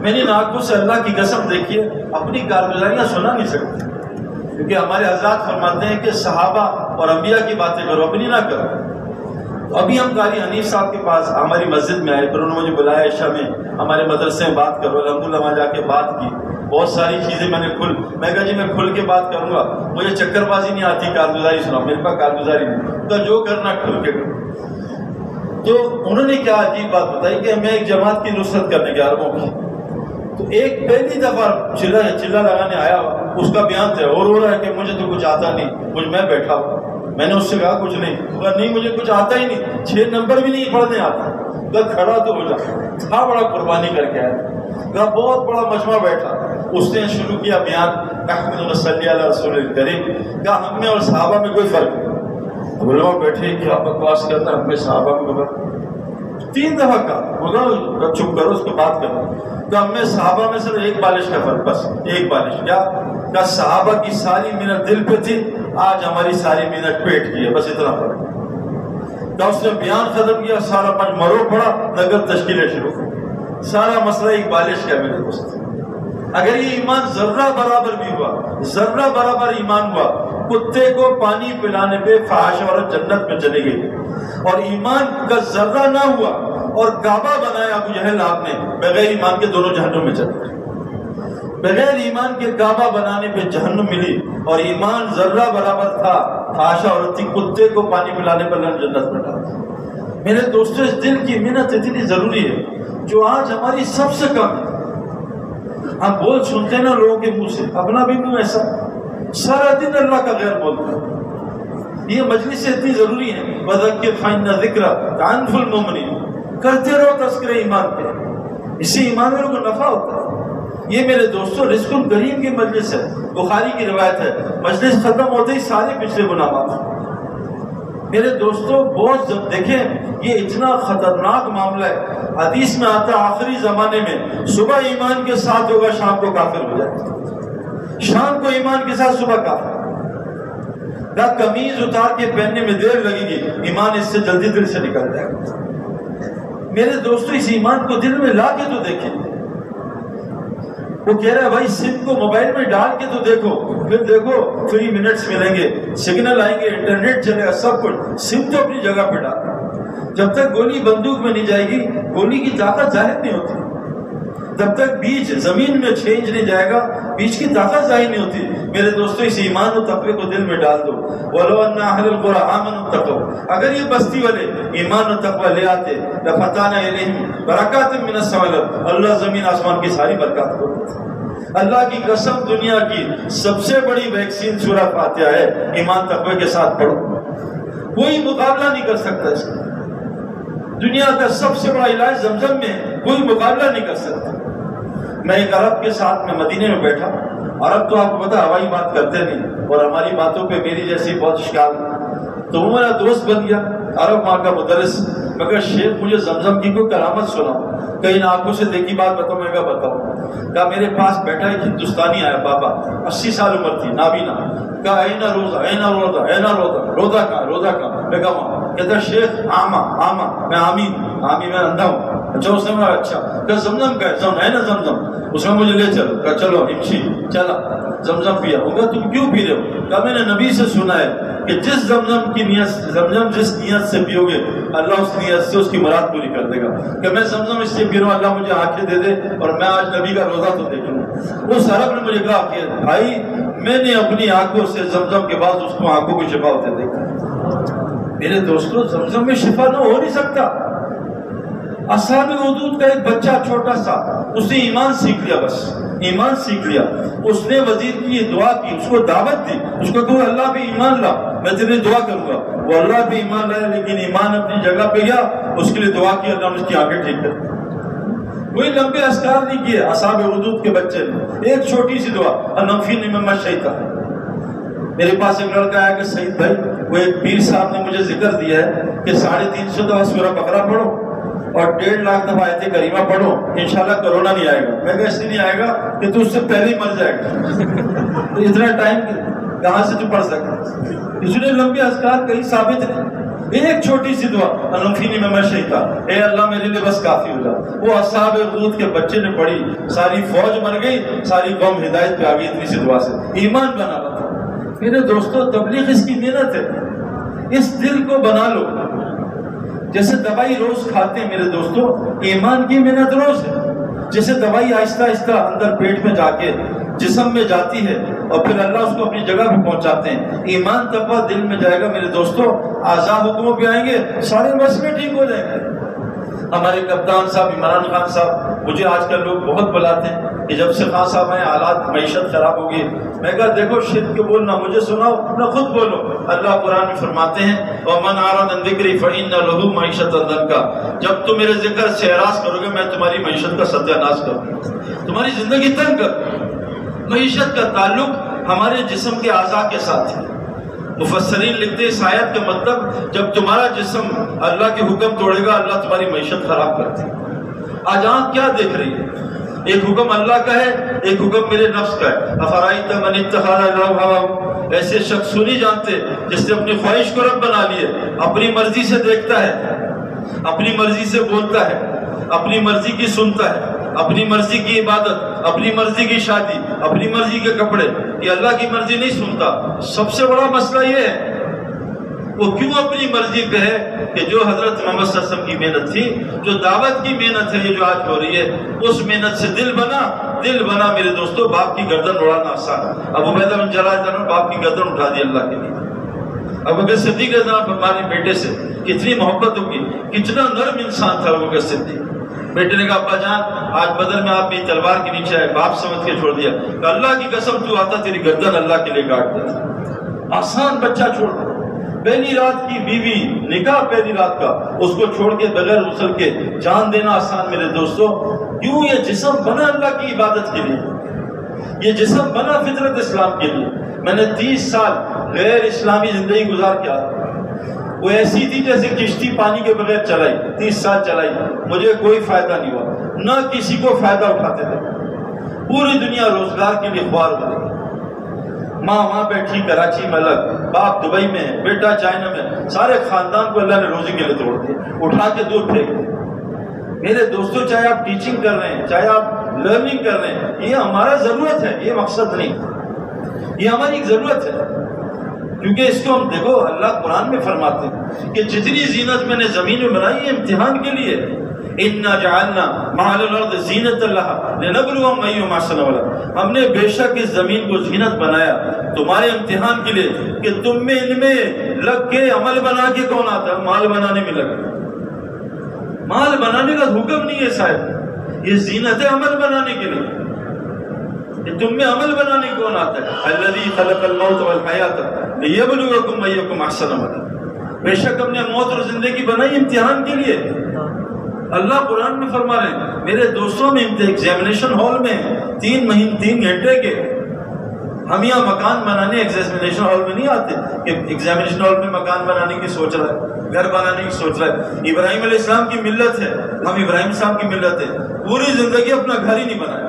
میں نے ان آنکھوں سے اللہ کی قسم دیکھی ہے، اپنی کارگزاریاں سنا نہیں سکتی، کیونکہ ہمارے حضرات فرماتے ہیں کہ صحابہ اور انبیاء کی باتیں کرو، اپنی نہ کرو. ابھی ہم قاری حنیف صاحب کے پاس ہماری مسجد میں آئے، پھر انہوں نے مجھے بلایا عشاء میں ہمارے مدرسے میں بات کرو. الحمدللہ وہاں جا کے بات کی. بہت ساری چیزیں میں نے میں کہا جی میں کھل کے بات کروں گا، مجھے چکر بازی نہیں آتی، کارگزاری سنا، میرے پاس کارگزاری نہیں. تو جو کرنا کھل کے کرو. تو انہوں نے کیا عجیب بات بتائی کہ میں ایک جماعت کی نصرت کرنے کے عربوں کی. تو ایک پہلی دفعہ چلا لگانے آیا، اس کا بیان تھا اور ہو رہا ہے کہ مجھے تو کچھ آتا نہیں، میں بیٹھا ہوں. میں نے اس سے کہا کچھ نہیں، نہیں مجھے کچھ آتا ہی نہیں، 6 نمبر بھی نہیں پڑھنے آتا. کہا کھڑا تو ہو جا. تھا بڑا قربانی کر کے آیا. کہا بہت بڑا مجمع بیٹھا. اس نے شروع کیا بیان، احمد صلی اللہ رسول الکریم. کہا ہم میں اور صحابہ میں کوئی فرق نہیں. علماء بیٹھے کیا بکواس کرتا، ہم میں صحابہ میں کوئی فرق. 3 دفعہ کہا، بولا چپ کرو اس کو بات کرنا. کہ ہم میں صحابہ میں صرف ایک بالش کا فرق، بس ایک بالش. کیا کہ صحابہ کی ساری محنت دل پہ تھی، آج ہماری ساری محنت پیٹ کی ہے، بس اتنا فرق. کہ اس نے بیان ختم کیا، سارا پنج مرو پڑا، نگر تشکیلیں شروع. سارا مسئلہ ایک بالش کا. میرے دوست اگر یہ ایمان ذرہ برابر بھی ہوا، ذرہ برابر ایمان ہوا، کتے کو پانی پلانے پہ فحش عورت جنت میں چلی گئی، اور ایمان کا ذرہ نہ ہوا اور کعبہ بنایا ابو جہل آپ نے، بغیر ایمان کے دونوں جہنم میں چلے گئے. بغیر ایمان کے کعبہ بنانے پہ جہنم ملی، اور ایمان ذرہ برابر تھا، فحش عورت تھی، کتے کو پانی پلانے پر جنت میں ڈالا. میرے دوستو اس دل کی محنت اتنی ضروری ہے جو آج ہماری سب سے کم ہے. ہم بول سنتے ہیں نا لوگوں کے منہ سے، اپنا بھی منہ ایسا سارا دن اللہ کا غیر بولتا ہے. یہ مجلس اتنی ضروری ہے. وَذَكِّرْ فَإِنَّ الذِّكْرَ تَنفع الْمُؤْمِنِينَ. کرتے رہو تذکرہ ایمان پہ، اس سے ایمان میں کو نفع ہوتا ہے. یہ میرے دوستو رزق الکریم کی مجلس ہے. بخاری کی روایت ہے، مجلس ختم ہوتے ہی سارے پچھلے گناہ معاف. میرے دوستو بہت دیکھیں یہ اتنا خطرناک معاملہ ہے. حدیث میں آتا آخری زمانے میں صبح ایمان کے ساتھ ہوگا، شام کو کافر ہو جائے گا. شام کو ایمان کے ساتھ، صبح کافر. قمیض اتار کے پہننے میں دیر لگے گی، ایمان اس سے جلدی دل سے نکل جائے گا. میرے دوستو اس ایمان کو دل میں لا کے تو دیکھیں. وہ کہہ رہا ہے بھائی سم کو موبائل میں ڈال کے تو دیکھو، پھر دیکھو فری منٹس ملیں گے، سگنل آئیں گے، انٹرنیٹ چلے گا، سب کچھ. سم تو اپنی جگہ پہ ڈال. جب تک گولی بندوق میں نہیں جائے گی، گولی کی طاقت ظاہر نہیں ہوتی. جب تک بیج زمین میں 6 انچ نہیں جائے گا، بیج کی طاقت ظاہر نہیں ہوتی. میرے دوستو اس ایمان و تقوی کو دل میں ڈال دو. وَلَوْ أَنَّ أَهْلَ الْقُرَىٰ آمَنُوا وَاتَّقَوْا. اگر یہ بستی والے ایمان و تقوی لے آتے، لَفَتَحْنَا عَلَيْهِمْ بَرَكَاتٍ مِّنَ السَّمَاءِ وَالْأَرْضِ. اللہ زمین آسمان کی ساری برکات کو دیتا. اللہ کی قسم دنیا کی سب سے بڑی ویکسین سورہ فاتحہ ہے، ایمان تقوی کے ساتھ پڑھو، کوئی مقابلہ نہیں کر سکتا اس کا۔ دنیا کا سب سے بڑا علاج زمزم میں کوئی مقابلہ نہیں کر سکتا۔ میں ایک عرب کے ساتھ میں مدینے میں بیٹھا، عرب تو آپ کو پتا ہوائی بات کرتے نہیں، اور ہماری باتوں پہ میری جیسی بہت اشکال، تو وہ میرا دوست بن گیا، عرب وہاں کا مدرس۔ میں کہا شیخ مجھے زمزم کی کوئی کرامت سناؤ، کہیں آنکھوں سے دیکھی بات بتاؤ۔ میں کہا بتاؤ۔ کہا میرے پاس بیٹھا ایک ہندوستانی آیا، بابا 80 سال عمر تھی، نابینا۔ کہا اینا روزہ، اینا روزہ، اینا روزہ، روزہ کہاں، روزہ کہاں؟ میں کہا وہاں۔ کہتا شیخ آما آما، میں آمین آمین، میں اندھا ہوں۔ اچھا اس نے کہا اچھا، کہ زمزم کا ہے نا زمزم؟ اس میں مجھے لے چلو، کہا چلو امشی، چلا زمزم پیا۔ وہ کہا تم کیوں پی رہے ہو؟ کہا میں نے نبی سے سنا ہے کہ جس زمزم کی نیت، زمزم جس نیت سے پیو گے اللہ اس نیت سے اس کی مراد پوری کر دے گا۔ کہ میں زمزم اس سے پی رہا ہوں اللہ مجھے آنکھیں دے دے اور میں آج نبی کا روزہ تو دیکھ لوں۔ اس عرب نے مجھے کہا کہ بھائی میں نے اپنی آنکھوں سے زمزم کے بعد اس کو آنکھوں کو شفا ہوتے دیکھا۔ میرے دوستوں زمزم میں شفا نہ ہو نہیں سکتا۔ اصحاب حدود کا ایک بچہ چھوٹا سا، اس نے ایمان سیکھ لیا، بس ایمان سیکھ لیا۔ اس نے وزیر کی یہ دعا کی، اس کو دعوت دی، اس کو کہو اللہ بھی ایمان لا، میں تیرے دعا کروں گا۔ وہ اللہ بھی ایمان لایا لیکن ایمان اپنی جگہ پہ گیا، اس کے لیے دعا کی، اللہ نے اس کی آنکھیں ٹھیک کر دی۔ کوئی لمبے اذکار نہیں کیے اصحاب حدود کے بچے نے، ایک چھوٹی سی دعا، انفینی مما شیطا۔ میرے پاس ایک لڑکا آیا کہ سعید بھائی وہ ایک پیر صاحب نے مجھے ذکر دیا ہے کہ 350 دفعہ سورہ بقرہ پڑھو اور 1.5 لاکھ دفعہ آیت کریمہ پڑھو، انشاءاللہ کرونا نہیں آئے گا۔ میں کہا اس لیے نہیں آئے گا کہ تو اس سے پہلے ہی مر جائے گا، تو اتنا ٹائم کہاں سے تو پڑھ سکتا؟ اس لیے لمبے اذکار کہیں ثابت نہیں، ایک چھوٹی سی دعا انفینی مما شیطا، اے اللہ میرے لیے بس کافی ہو جا۔ وہ اصحاب حدود کے بچے نے پڑھی، ساری فوج مر گئی، ساری قوم ہدایت پہ آ گئی اتنی سی دعا سے، ایمان بنا رہا۔ میرے دوستو تبلیغ اس کی محنت ہے، اس دل کو بنا لو۔ جیسے دوائی روز کھاتے ہیں میرے دوستو، ایمان کی محنت روز ہے۔ جیسے دوائی آہستہ آہستہ اندر پیٹ میں جا کے جسم میں جاتی ہے اور پھر اللہ اس کو اپنی جگہ پہ پہنچاتے ہیں، ایمان تقویٰ دل میں جائے گا میرے دوستو، اعضاء حکموں پہ آئیں گے، سارے مسئلے ٹھیک ہو جائیں گے۔ ہمارے کپتان صاحب عمران خان صاحب، مجھے آج کل لوگ بہت بلاتے ہیں کہ جب سے خان صاحب آئے حالات معیشت خراب ہوگی۔ میں کہا دیکھو شرک کے بولنا مجھے سناؤ نہ خود بولو، اللہ قرآن میں فرماتے ہیں وَمَنْ أَعْرَضَ عَنْ ذِكْرِي فَإِنَّ لَهُ مَعِيشَةً ضَنْكَ، جب تم میرے ذکر سے اعراض کرو گے میں تمہاری معیشت کا ستیہ ناش کروں، تمہاری زندگی تنگ کر۔ معیشت کا تعلق ہمارے جسم کے اعضاء کے ساتھ ہے۔ مفسرین لکھتے ہیں اس آیت کا مطلب جب تمہارا جسم اللہ کے حکم توڑے گا اللہ تمہاری معیشت خراب کرتے ہیں۔ آج آنکھ کیا دیکھ رہی ہے؟ ایک حکم اللہ کا ہے، ایک حکم میرے نفس کا ہے۔ افرائیت من اتخذ الہہ ہواہ، ایسے شخص نہیں جانتے جس نے اپنی خواہش کو رب بنا لیے، اپنی مرضی سے دیکھتا ہے، اپنی مرضی سے بولتا ہے، اپنی مرضی کی سنتا ہے، اپنی مرضی کی عبادت، اپنی مرضی کی شادی، اپنی مرضی کے کپڑے، یہ اللہ کی مرضی نہیں سنتا۔ سب سے بڑا مسئلہ یہ ہے وہ کیوں اپنی مرضی پہ ہے کہ جو حضرت محمد صلی اللہ علیہ وسلم کی محنت تھی، جو دعوت کی محنت ہے یہ جو آج ہو رہی ہے، اس محنت سے دل بنا میرے دوستو۔ باپ کی گردن اڑانا آسان ہے، ابو عبیدہ بن جراح نے باپ کی گردن اٹھا دی اللہ کے لیے۔ ابو بکر صدیق ہمارے بیٹے سے کتنی محبت ہوگی، کتنا نرم انسان تھا ابو بکر صدیق۔ بیٹے نے کہا ابا جان آج بدر میں آپ میری تلوار کے نیچے آئے، باپ سمجھ کے چھوڑ دیا، کہ اللہ کی قسم تو آتا تیری گردن اللہ کے لیے کاٹ دیتا۔ آسان بچہ چھوڑ دیا، پہلی رات کی بیوی، نکاح پہلی رات کا، اس کو چھوڑ کے بغیر غسل کے جان دینا آسان میرے دوستو۔ کیوں؟ یہ جسم بنا اللہ کی عبادت کے لیے، یہ جسم بنا فطرت اسلام کے لیے۔ میں نے 30 سال غیر اسلامی زندگی گزار کے آیا، وہ ایسی تھی جیسے کشتی پانی کے بغیر چلائی، 30 سال چلائی، مجھے کوئی فائدہ نہیں ہوا، نہ کسی کو فائدہ اٹھاتے تھے۔ پوری دنیا روزگار کے لیے خوار ہو گئی، ماں وہاں بیٹھی کراچی میں الگ، باپ دبئی میں، بیٹا چائنا میں، سارے خاندان کو اللہ نے روزی کے لیے توڑ دیا، اٹھا کے دور پھینک دیا۔ میرے دوستوں چاہے آپ ٹیچنگ کر رہے ہیں، چاہے آپ لرننگ کر رہے ہیں، یہ ہمارا ضرورت ہے، یہ مقصد نہیں، یہ ہماری ایک ضرورت ہے، کیونکہ اس کو ہم دیکھو اللہ قرآن میں فرماتے ہیں کہ جتنی زینت میں نے زمین میں بنائی ہے امتحان کے لیے، اِنَّا جَعَلْنَا مَعَ الْأَرْضِ زِینَةً لَهَا لِنَبْلُوَهُمْ أَيُّهُمْ أَحْسَنُ عَمَلًا، ہم نے بے شک اس زمین کو زینت بنایا تمہارے امتحان کے لیے کہ تم میں ان میں لگ کے عمل بنا کے کون آتا ہے، مال بنانے میں لگا، مال بنانے کا حکم نہیں ہے صاحب، یہ زینت ہے عمل بنانے کے لیے۔ کہ تم میں عمل بنانے کون آتا ہے؟ الذی خلق الموت والحیات لیبلوکم ایکم احسن عملا. بے شک ہم نے موت اور زندگی بنائی امتحان کے لیے. اللہ قرآن میں فرما رہے ہیں میرے دوستوں میں ایگزامینیشن ہال میں 3 گھنٹے کے ہم یہاں مکان بنانے ایگزامینیشن ہال میں نہیں آتے کہ ایگزامینیشن ہال میں مکان بنانے کی سوچ رہا ہے, گھر بنانے کی سوچ رہا ہے. ابراہیم علیہ السلام کی ملت ہے, ہم ابراہیم صاحب کی ملت ہے, پوری زندگی اپنا گھر ہی نہیں بنایا.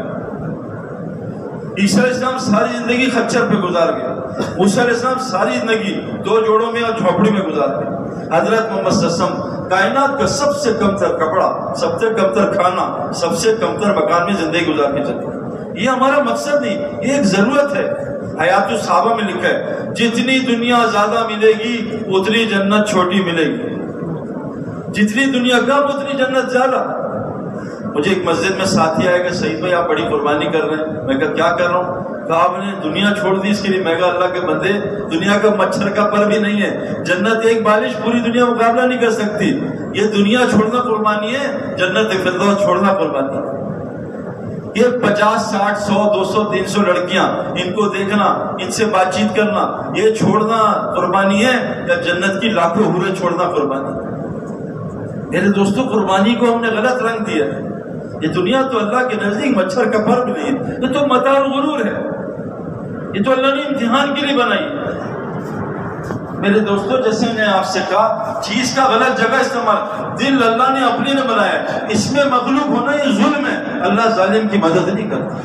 عیسیٰ علیہ السلام ساری زندگی خچر پہ گزار گئے. موسیٰ علیہ السلام ساری زندگی 2 جوڑوں میں اور جھوپڑی میں گزار گئے. حضرت محمد صلی اللہ علیہ وسلم کائنات کا سب سے کم تر کپڑا, سب سے کم تر کھانا, سب سے کم تر مکان میں زندگی گزار کے چلتے ہیں. یہ ہمارا مقصد نہیں, یہ ایک ضرورت ہے. حیات الصحابہ میں لکھا ہے جتنی دنیا زیادہ ملے گی اتنی جنت چھوٹی ملے گی. جتنی دنیا کم اتنی جنت زیادہ. مجھے ایک مسجد میں ساتھی آئے کہ سعید بھائی آپ بڑی قربانی کر رہے ہیں. میں کہا کیا کر رہا ہوں؟ کہا آپ نے دنیا چھوڑ دی اس کے لیے. میں کہا اللہ کے بندے دنیا کا مچھر کا پر بھی نہیں ہے. جنت ایک بالش پوری دنیا مقابلہ نہیں کر سکتی. یہ دنیا چھوڑنا قربانی ہے, جنت فردوس چھوڑنا قربانی ہے. یہ 50 60 100 200 300 لڑکیاں ان کو دیکھنا, ان سے بات چیت کرنا, یہ چھوڑنا قربانی ہے یا جنت کی لاکھوں حوریں چھوڑنا قربانی ہے؟ میرے دوستوں قربانی کو ہم نے غلط رنگ دیا ہے. یہ دنیا تو اللہ کے نزدیک مچھر کا پر بھی نہیں ہے, یہ تو متاع الغرور ہے. یہ تو اللہ نے امتحان کے لیے بنائی. میرے دوستوں جیسے میں نے آپ سے کہا چیز کا غلط جگہ استعمال, دل اللہ نے اپنے نے بنایا, اس میں مغلوب ہونا یہ ظلم ہے. اللہ ظالم کی مدد نہیں کرتا.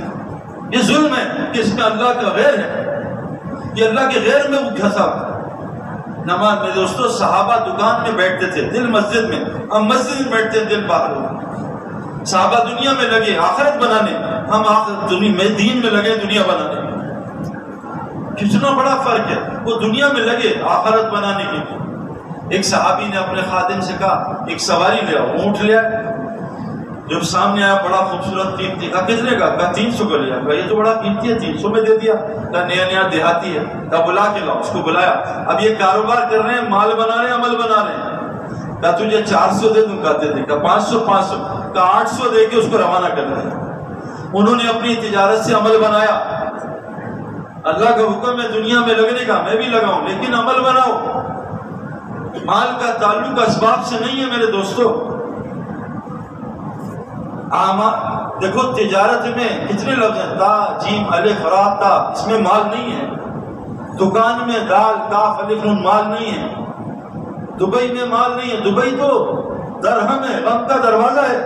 یہ ظلم ہے کہ اس میں اللہ کا غیر ہے, یہ اللہ کے غیر میں وہ گھسا. نماز میں دوستوں صحابہ دکان میں بیٹھتے تھے, دل مسجد میں. ہم مسجد میں بیٹھتے ہیں, دل باہر ہو. صحابہ دنیا میں لگے آخرت بنانے, ہم دین میں لگے دنیا بنانے. کتنا بڑا فرق ہے. وہ دنیا میں لگے آخرت بنانے کی. ایک صحابی نے اپنے خادم سے کہا ایک سواری لے آؤ. اونٹ لے آئے. جب سامنے آیا بڑا خوبصورت قیمتی. کہا کتنے کا؟ کہا 300 کا لیا. کہا یہ تو بڑا قیمتی ہے, 300 میں دے دیا. کہا نیا دیہاتی ہے. کہا بلا کے لاؤ. اس کو بلایا. اب یہ کاروبار کر رہے ہیں, مال بنا رہے ہیں, عمل بنا رہے ہیں. کہا تجھے 400 دے دوں. کہتے تھے. کہا 500. کہا 800 دے کے اس کو روانہ کر رہے ہیں. انہوں نے اپنی تجارت سے عمل بنایا. اللہ کا حکم ہے دنیا میں لگنے کا, میں بھی لگاؤں, لیکن عمل بناؤ. مال کا تعلق اسباب سے نہیں ہے میرے دوستو. دیکھو تجارت میں کتنے لفظ ہیں, تا جیم الف را تا, اس میں مال نہیں ہے. دکان میں دال کاف الف نون مال نہیں ہے. دبئی میں مال نہیں ہے. دبئی تو درہم ہے, غم کا دروازہ ہے.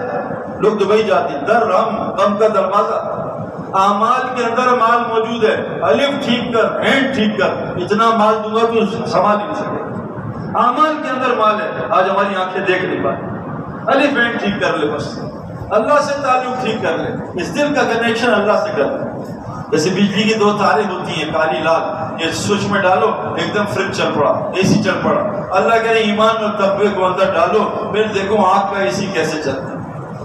لوگ دبئی جاتے ہیں, درہم غم کا دروازہ. اعمال کے اندر مال موجود ہے. الف ٹھیک کر, ہینڈ ٹھیک کر, اتنا مال دوں گا تو سنبھال نہیں سکے. اعمال کے اندر مال ہے. آج ہماری آنکھیں دیکھ نہیں پاتی. الف ہینڈ ٹھیک کر لے, بس اللہ سے تعلق ٹھیک کر لے, اس دل کا کنیکشن اللہ سے کر لے. جیسے بجلی کی 2 تاریں ہوتی ہیں کالی لال, یہ سوئچ میں ڈالو ایک دم فریج چل پڑا, اے سی چل پڑا. اللہ کہہ رہے ایمان اور تقوی کو اندر ڈالو, پھر دیکھو آنکھ کا اے سی کیسے چلتا ہے,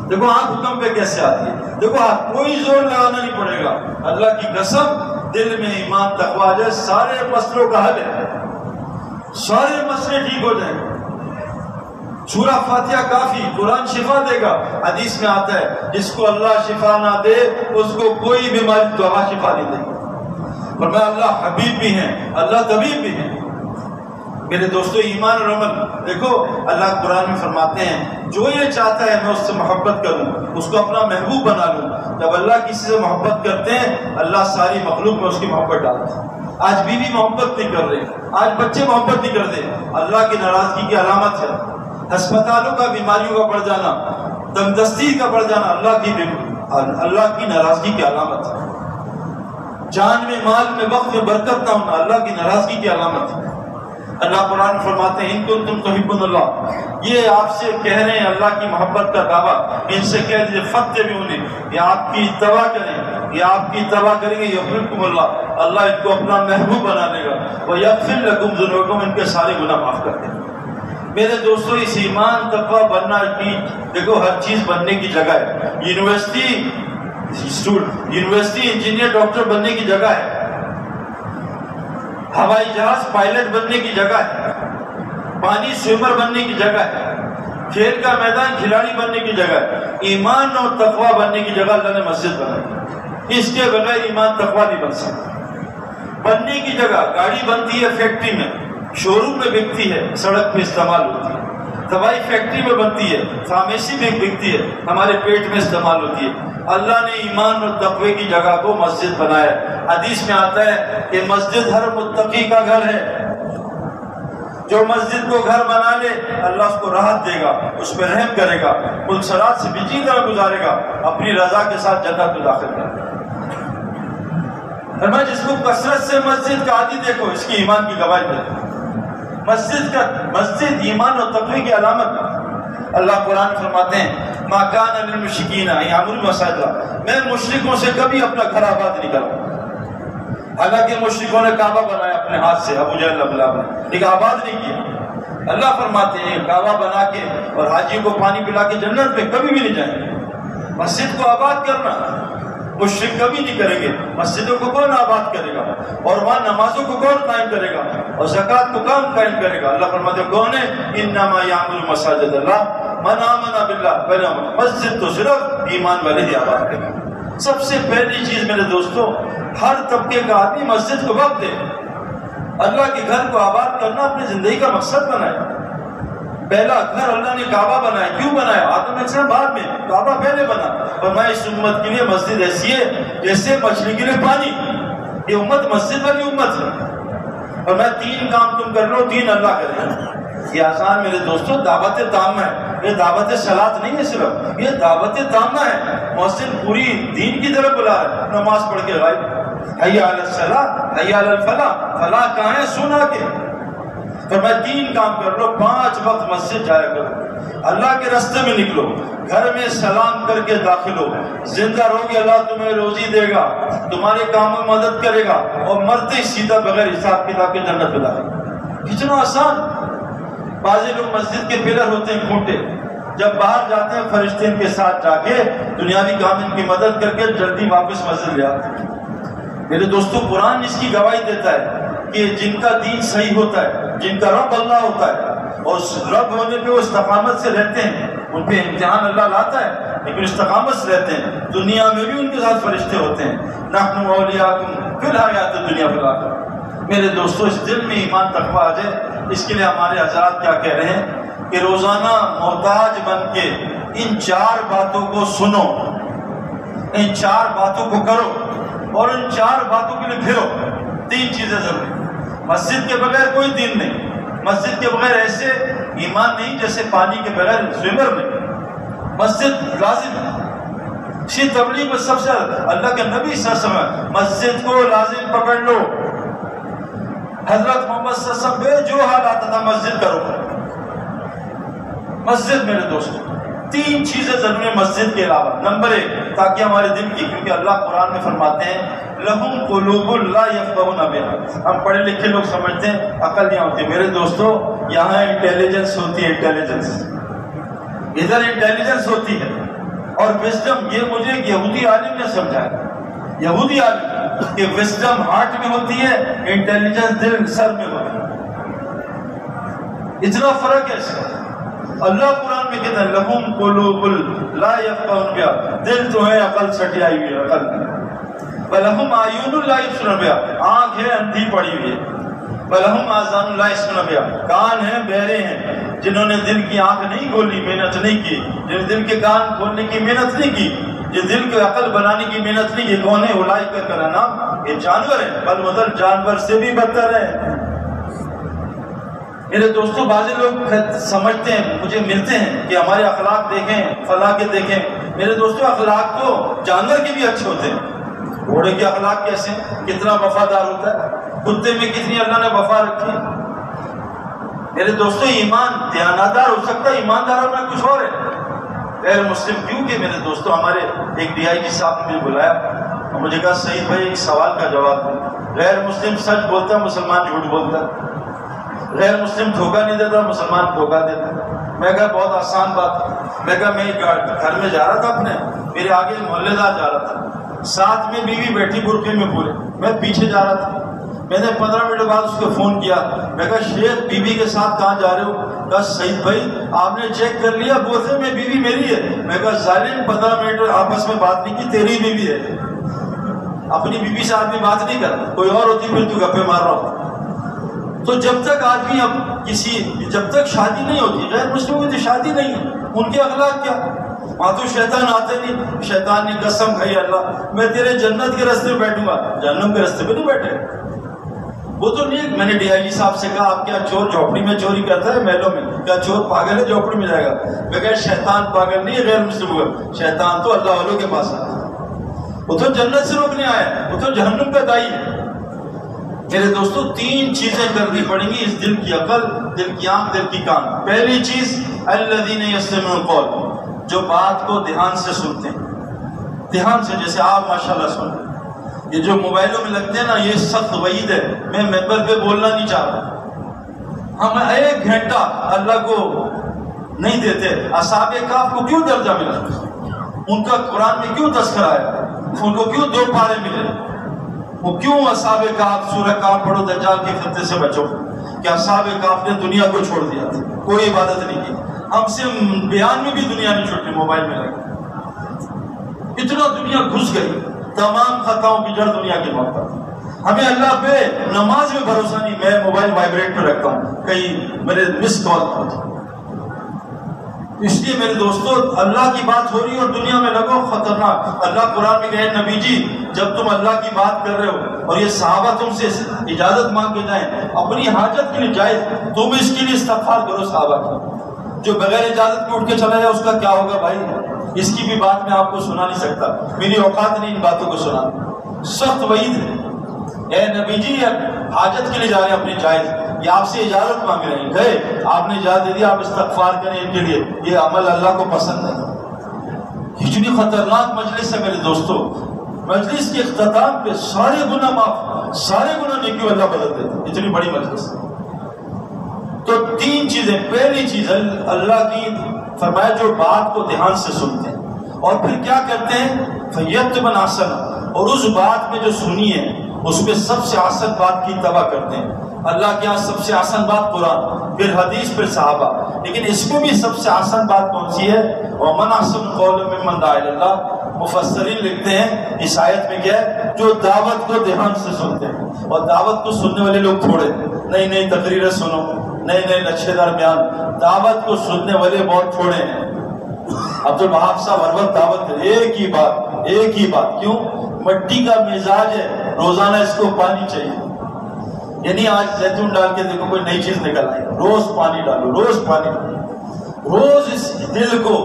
دیکھو آنکھ حکم پہ کیسے آتی ہے. دیکھو کوئی زور لگانا نہیں پڑے گا. اللہ کی قسم دل میں ایمان تقوی آ جائے, سارے مسئلوں کا حل ہے, سارے مسئلے ٹھیک ہو جائیں گے. سورہ فاتحہ کافی, قرآن شفا دے گا. حدیث میں آتا ہے جس کو اللہ شفا نہ دے اس کو کوئی بیماری دوا شفا نہیں دے گا. اور میں اللہ حبیب بھی ہیں, اللہ طبیب بھی ہیں. میرے دوستو ایمان اور عمل دیکھو, اللہ قرآن میں فرماتے ہیں جو یہ چاہتا ہے میں اس سے محبت کروں, اس کو اپنا محبوب بنا لوں. جب اللہ کسی سے محبت کرتے ہیں اللہ ساری مخلوق میں اس کی محبت ڈالتا ہے. آج بیوی محبت نہیں کر رہے, آج بچے محبت نہیں کرتے, اللہ کی ناراضگی کی علامت ہے. ہسپتالوں کا بیماریوں کا بڑھ جانا, تندرستی کا بڑھ جانا اللہ کی ناراضگی کی علامت ہے. جان میں, مال میں, وقت میں برکت نہ ہونا اللہ کی ناراضگی کی علامت ہے. اللہ قرآن فرماتے ہیں ان کنتم تحبون اللہ, یہ آپ سے کہہ رہے ہیں اللہ کی محبت کا دعویٰ, ان سے کہہ دیجیے فاتبعونی, یہ آپ کی اتباع کریں, یہ آپ کی اتباع کریں گے. یحببکم اللہ, اللہ ان کو اپنا محبوب بنا لے گا. ویغفر لکم ذنوبکم, ان کے سارے گناہ معاف کر دیں. میرے دوستو اس ایمان تقویٰ بننا کی دیکھو ہر چیز بننے کی جگہ ہے. یونیورسٹی انجینئر ڈاکٹر بننے کی جگہ ہے. ہوائی جہاز پائلٹ بننے کی جگہ ہے. پانی سوئمر بننے کی جگہ ہے. کھیل کا میدان کھلاڑی بننے کی جگہ ہے. ایمان اور تقویٰ بننے کی جگہ اللہ نے مسجد بنائی. اس کے بغیر ایمان تقویٰ نہیں بن سکتا۔ بننے کی جگہ گاڑی بنتی ہے فیکٹری میں، شو روم میں بکتی ہے، سڑک پہ استعمال ہوتی ہے، دوائی فیکٹری میں بنتی ہے، فارمیسی میں بکتی ہے، ہمارے پیٹ میں استعمال ہوتی ہے۔ اللہ نے ایمان اور تقوی کی جگہ کو مسجد بنایا ہے۔ حدیث میں آتا ہے کہ مسجد ہر متقی کا گھر ہے۔ جو مسجد کو گھر بنا لے اللہ اس کو راحت دے گا، اس پہ رحم کرے گا، ملصرات سے بجی طرح گزارے گا، اپنی رضا کے ساتھ جنت میں داخل کرے گا۔ فرمایا جس کو کثرت سے مسجد کا عادی دیکھو اس کی ایمان کی گواہی دے۔ مسجد ایمان اور تقوی کی علامت۔ اللہ قرآن فرماتے ہیں ما کان للمشرکین یعمرون مساجد اللہ، میں مشرکوں سے کبھی اپنا گھر آباد نہیں کروں۔ حالانکہ مشرکوں نے کعبہ بنایا اپنے ہاتھ سے، ابو جہل ابو لہب نے، لیکن آباد نہیں کیا۔ اللہ فرماتے ہیں کعبہ بنا کے اور حاجی کو پانی پلا کے جنت میں کبھی بھی نہیں جائیں گے۔ مسجد کو آباد کرنا مشرک کبھی نہیں کریں گے۔ مسجدوں کو کون آباد کرے گا؟ اور وہاں نمازوں کو کون قائم کرے گا؟ اور زکوٰۃ کو کون قائم کرے گا؟ اللہ فرماتے ہیں کون ہے؟ انما یعمر مساجد اللہ من آمن باللہ۔ مسجد تو صرف ایمان والے ہی آباد کریں گے۔ سب سے پہلی چیز میرے دوستو، ہر طبقے کا آدمی مسجد کو وقت دے۔ اللہ کے گھر کو آباد کرنا اپنی زندگی کا مقصد بنائے۔ پہلا گھر اللہ نے کعبہ بنایا، کیوں بنایا؟ آدم علیہ السلام بعد میں، کعبہ پہلے بنا۔ فرمایا اس امت کے لیے مسجد ایسی ہے جیسے مچھلی کے لیے پانی۔ یہ امت مسجد والی امت ہے۔ فرمایا 3 کام تم کر لو 3 اللہ کرے گا۔ یہ آسان میرے دوستوں دعوت تامہ ہے، یہ دعوت صلاۃ نہیں ہے، صرف یہ دعوت تامہ ہے۔ محسن پوری دین کی طرف بلا ہے، نماز پڑھ کے غائب، حی علی الصلاۃ حی علی الفلاح، فلاح کہاں ہے؟ سنا کے۔ فرمایا 3 کام کر لو، 5 وقت مسجد جایا کرو، اللہ کے راستے میں نکلو، گھر میں سلام کر کے داخل ہو، زندہ رہو گے اللہ تمہیں روزی دے گا، تمہارے کاموں میں مدد کرے گا، اور مرتے سیدھا بغیر حساب کتاب کے جنت میں داخل۔ کتنا آسان۔ بعض لوگ مسجد کے پلر ہوتے ہیں کھوٹے، جب باہر جاتے ہیں فرشتے ان کے ساتھ جا کے دنیاوی کام ان کی مدد کر کے جلدی واپس مسجد لے آتے ہیں۔ میرے دوستو قرآن اس کی گواہی دیتا ہے کہ جن کا دین صحیح ہوتا ہے، جن کا رب اللہ ہوتا ہے، اور رب ہونے پہ وہ استقامت سے رہتے ہیں، ان پہ امتحان اللہ لاتا ہے لیکن استقامت سے رہتے ہیں، دنیا میں بھی ان کے ساتھ فرشتے ہوتے ہیں۔ نحن اولیاءکم فی الحیات الدنیا فی الآخرہ۔ میرے دوستو اس دل میں ایمان تقویٰ آ جائے، اس کے لیے ہمارے حضرات کیا کہہ رہے ہیں کہ روزانہ محتاج بن کے ان 4 باتوں کو سنو، ان 4 باتوں کو کرو، اور ان 4 باتوں کے لیے پھرو۔ 3 چیزیں ضروری۔ مسجد کے بغیر کوئی دین نہیں، مسجد کے بغیر ایسے ایمان نہیں جیسے پانی کے بغیر سوئمر نہیں۔ مسجد لازم ہے۔ اسی تبلیغ میں سب سے اللہ کے نبی صلی اللہ علیہ وسلم مسجد کو لازم پکڑ لو۔ حضرت محمد صلی اللہ علیہ وسلم بے جو حال آتا تھا مسجد کرو۔ مسجد میرے دوستوں 3 چیزیں ضروری ہیں مسجد کے علاوہ۔ نمبر 1 تاکہ ہمارے دل کی، کیونکہ اللہ قرآن میں فرماتے ہیں لہم قلوب لا یفقہون بہا۔ ہم پڑھے لکھے لوگ سمجھتے ہیں عقل نہیں ہوتی۔ میرے دوستو یہاں انٹیلیجنس ہوتی ہے، انٹیلیجنس ادھر انٹیلیجنس ہوتی ہے، اور وزڈم یہ مجھے ایک یہودی عالم نے سمجھایا، یہودی عالم، کہ وزڈم ہارٹ میں ہوتی ہے، انٹیلیجنس دل سر میں ہوتی ہے۔ اتنا فرق ہے اس کا۔ اللہ قرآن میں کہتا ہے لہم قلوب لا یفقہون بہا، دل تو ہے عقل سٹیائی ہوئی ہے، عقل نہیں۔ وَلَهُمْ أَعْيُنٌ لَا يُبْصِرُونَ بِهَا، آنکھ ہے اندھی پڑی ہوئی ہے۔ وَلَهُمْ آذَانٌ لَا يَسْمَعُونَ بِهَا، کان ہیں بہرے ہیں، جنہوں نے دل کی آنکھ نہیں کھولی، محنت نہیں کی، جنہوں نے دل کے کان کھولنے کی محنت نہیں کی، جو دل کے عقل بنانے کی محنت نہیں کی، کون ہے؟ اولئک کالانعام، یہ جانور ہیں، بل بدل جانور سے بھی بدتر ہے۔ میرے دوستو بعض لوگ سمجھتے ہیں، مجھے ملتے ہیں کہ ہمارے اخلاق دیکھیں، فلاں کے دیکھیں۔ میرے دوستو اخلاق تو جانور کے بھی اچھے ہوتے ہیں۔ گھوڑے کے اخلاق کیسے ہیں؟ کتنا وفادار ہوتا ہے، کتے میں کتنی اللہ نے وفا رکھی ہے۔ میرے دوستو ایمان دیانتدار ہو سکتا ہے، ایماندار ہونا کچھ اور ہے۔ غیر مسلم کیوں کہ میرے دوستو ہمارے ایک ڈی آئی جی صاحب نے مجھے بلایا اور مجھے کہا سعید بھائی ایک سوال کا جواب دیں، غیر مسلم سچ بولتا ہے، مسلمان جھوٹ بولتا ہے، غیر مسلم دھوکہ نہیں دیتا، مسلمان دھوکہ دیتا ہے۔ میں کہا بہت آسان بات۔ میں کہا میں گھر میں جا رہا تھا اپنے، میرے آگے محلے دار جا رہا تھا، ساتھ میں بیوی بیٹھی برقعے میں پورے، میں پیچھے جا رہا تھا۔ میں نے 15 منٹ بعد اس کو فون کیا، میں کہا شیخ بیوی کے ساتھ کہاں جا رہے ہو؟ کہا سعید بھائی آپ نے چیک کر لیا؟ بولتے میں بیوی میری ہے۔ میں کہا ظالم 15 منٹ آپس میں بات نہیں کی، تیری بیوی ہے۔ اپنی بیوی سے آدمی بات نہیں کرتا، کوئی اور ہوتی پھر تو گپے مار رہا ہو. تو جب تک آدمی جب تک شادی نہیں ہوتی، غیر مسلموں کی تو شادی نہیں ہے، ان کے اخلاق کیا؟ وہاں تو شیطان آتے نہیں. شیطان نے قسم کھائی اللہ میں تیرے جنت کے راستے میں بیٹھوں گا، جہنم کے راستے پہ نہیں بیٹھے. وہ تو نہیں. میں نے ڈی آئی جی صاحب سے کہا آپ کیا چور جھوپڑی میں چوری کرتا ہے محلوں میں؟ کیا چور پاگل ہے جھوپڑی میں جائے گا؟ میں کہا شیطان پاگل نہیں ہے غیر مسلم کا، شیطان تو اللہ والوں کے پاس آتا ہے، وہ تو جنت سے روکنے آیا، وہ تو جہنم کا دائی ہے. میرے دوستو 3 چیزیں کرنی پڑیں گی اس دل کی عقل، دل کی آنکھ، دل کی کان. پہلی چیز الذین یستمعون القول، جو بات کو دھیان سے سنتے ہیں، دھیان سے. جیسے آپ ماشاءاللہ سن رہے ہیں، یہ جو موبائلوں میں لگتے ہیں نا، یہ سخت وعید ہے. میں ممبر پہ بولنا نہیں چاہتا. ہم 1 گھنٹہ اللہ کو نہیں دیتے. اصحاب کہف کو کیوں درجہ ملا؟ ان کا قرآن میں کیوں تذکرہ ہے؟ ان کو کیوں 2 پارے ملے؟ وہ کیوں اصحاب کہف؟ سورہ کہف پڑھو دجال کے فتنے سے بچو. کہ اصحاب کہف نے دنیا کو چھوڑ دیا تھا، کوئی عبادت نہیں کی. ہم سے بیان میں بھی دنیا نہیں چھوڑتی، موبائل میں لگے. اتنا دنیا گھس گئی، تمام خطاؤں کی جڑ دنیا کی محبت. ہمیں اللہ پہ نماز میں بھروسہ نہیں. میں موبائل وائبریٹ پہ رکھتا ہوں، کہیں میرے مس کال پہنچ. اس لیے میرے دوستو اللہ کی بات ہو رہی ہے اور دنیا میں لگو، خطرناک. اللہ قرآن میں کہے نبی جی جب تم اللہ کی بات کر رہے ہو اور یہ صحابہ تم سے اجازت مانگ کے جائیں اپنی حاجت کے لیے جائز، تم اس کے لیے استغفار کرو صحابہ کی. جو بغیر اجازت کے اٹھ کے چلا جائے اس کا کیا ہوگا بھائی؟ اس کی بھی بات میں آپ کو سنا نہیں سکتا، میری اوقات نہیں ان باتوں کو سنا. سخت وعید ہے. اے نبی جی حاجت کے لیے جا رہے ہیں اپنی جائز، یہ آپ سے اجازت مانگ رہے ہیں، گئے آپ نے اجازت دے دیا، آپ استغفار کریں ان کے لیے. یہ عمل اللہ کو پسند ہے. اتنی خطرناک مجلس ہے میرے دوستو. مجلس کے اختتام پہ سارے گناہ معاف، سارے گناہ نیکیوں اللہ بدل دیتے. اتنی بڑی مجلس. تو 3 چیزیں. پہلی چیز اللہ کی فرمایا جو بات کو دھیان سے سنتے ہیں اور پھر کیا کرتے ہیں فیتبعوا احسن، اور اس بات میں جو سنی ہے اس میں سب سے احسن بات کی اتباع کرتے ہیں. اللہ کے یہاں سب سے آسان بات قرآن، پھر حدیث، پھر صحابہ. لیکن اس میں بھی سب سے آسان بات کون سی ہے؟ وَمَنْ أَحْسَنُ قَوْلًا مِمَّنْ دَعَا إِلَى اللَّهِ. مفسرین لکھتے ہیں اس آیت میں کیا ہے؟ جو دعوت کو دھیان سے سنتے ہیں. اور دعوت کو سننے والے لوگ تھوڑے، نئی نئی تقریریں سنو، نئے نئے لچھے دار بیان. دعوت کو سننے والے بہت تھوڑے ہیں. عبدالوہاب صاحب ہر وقت دعوت کرے، ایک ہی بات، ایک ہی بات. کیوں؟ مٹی کا مزاج ہے، روزانہ اس کو پانی چاہیے. یعنی آج زیتون ڈال کے دیکھو کوئی نئی چیز نکل آئی، روز پانی ڈالو، روز پانی ڈالو. روز اس دل کو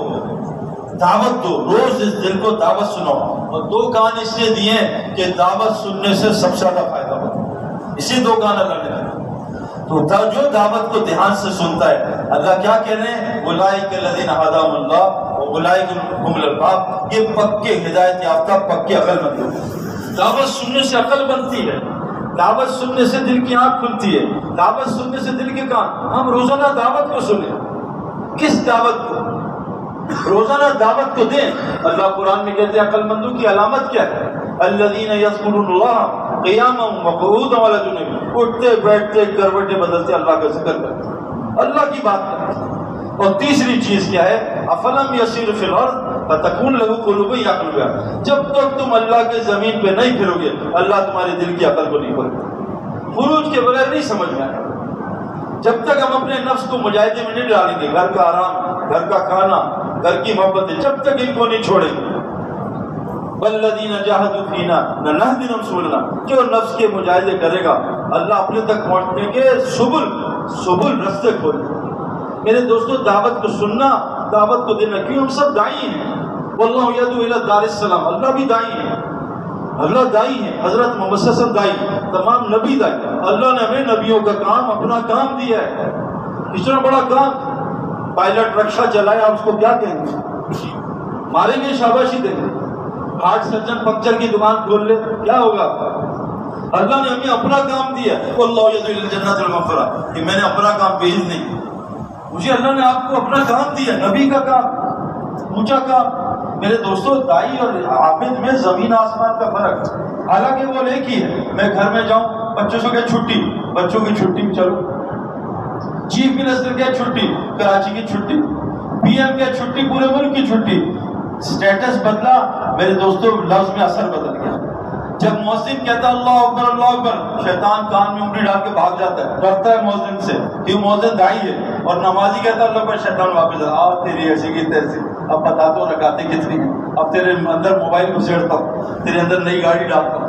دعوت دو، روز اس دل کو دعوت سناؤ. اور 2 کان اس لیے دیے کہ دعوت سننے سے سب سے زیادہ فائدہ ہوتا ہے. اسی 2 کان اللہ نے دیے. تو جو دعوت کو دھیان سے سنتا ہے، اللہ کیا کہہ رہے ہیں؟ اولئک الذین ھداھم اللہ واولئک ھم الالباب. یہ پکے ہدایت یافتہ، پکے عقل مند لوگ. دعوت سننے سے عقل بنتی ہے، دعوت سننے سے دل کی آنکھ کھلتی ہے، دعوت سننے سے دل کے کان. ہم روزانہ دعوت کو سنیں. کس دعوت کو؟ روزانہ دعوت کو دیں. اللہ قرآن میں کہتے ہیں عقل مندوں کی علامت کیا ہے؟ الذین یذکرون اللہ قیاما وقعودا وعلی جنوبہم. اٹھتے بیٹھتے کروٹیں بدلتے اللہ کا ذکر کرتے، اللہ کی بات کرتے. اور تیسری چیز کیا ہے؟ افلم یسیروا فی الارض فتکون لہ قلوب یعقلون بہا. جب تک تم اللہ کے زمین پہ نہیں پھرو گے اللہ تمہارے دل کی عقل کو نہیں کھولے گا. خروج کے بغیر نہیں سمجھ میں آئے. جب تک ہم اپنے نفس کو مجاہدے میں نہیں ڈالیں گے، گھر کا آرام، گھر کا کھانا، گھر کی محبتیں، جب تک ان کو نہیں چھوڑیں گے. والذین جاہدوا فینا لنہدینہم سبلنا. جو نفس کے مجاہدے کرے گا اللہ اپنے تک پہنچنے کے سبل رستے کھولے. میرے دوستو دعوت کو سننا، دعوت کو دینا. کیوں؟ ہم سب دائی ہیں. واللہ یدعو الی دار السلام. اللہ بھی دائی ہے، اللہ دائی ہے. حضرت محمد صلی اللہ علیہ وسلم دائی، تمام نبی دائی. اللہ نے ہمیں نبیوں کا کام، اپنا کام دیا ہے. اتنا بڑا کام. پائلٹ رکشہ چلایا، اس کو کیا کہیں گے؟ ماریں گے، شاباشی دیں گے. ہارٹ سرجن پنکچر کی دکان کھول لے، کیا ہوگا؟ اللہ نے ہمیں اپنا کام دیا. واللہ یدعو الی الجنۃ والمغفرہ. کہ میں نے اپنا کام بھیج نہیں، مجھے اللہ نے آپ کو اپنا کام دیا، نبی کا کام، اونچا کام. میرے دوستو دائی اور عابد میں زمین آسمان کا فرق. حالانکہ وہ ایک ہی ہے. میں گھر میں جاؤں، بچوں سے کہ چھٹی، بچوں کی چھٹی میں چلو. چیف منسٹر کیا چھٹی، کراچی کی چھٹی. پی ایم کیا چھٹی، پورے ملک کی چھٹی. سٹیٹس بدلا میرے دوستو، لفظ میں اثر بدل گیا. جب مؤذن کہتا ہے اللہ اکبر اللہ اکبر، شیطان کان میں انگلی ڈال کے بھاگ جاتا ہے، ڈرتا ہے مؤذن سے کہ مؤذن داعی ہے، اور نمازی کہتا ہے اللہ اکبر، شیطان واپس آ تیری ایسی کی تیسی، اب بتا دو رکعتیں کتنی ہیں، اب تیرے اندر موبائل گھسیڑتا ہوں، تیرے اندر نئی گاڑی ڈالتا ہوں۔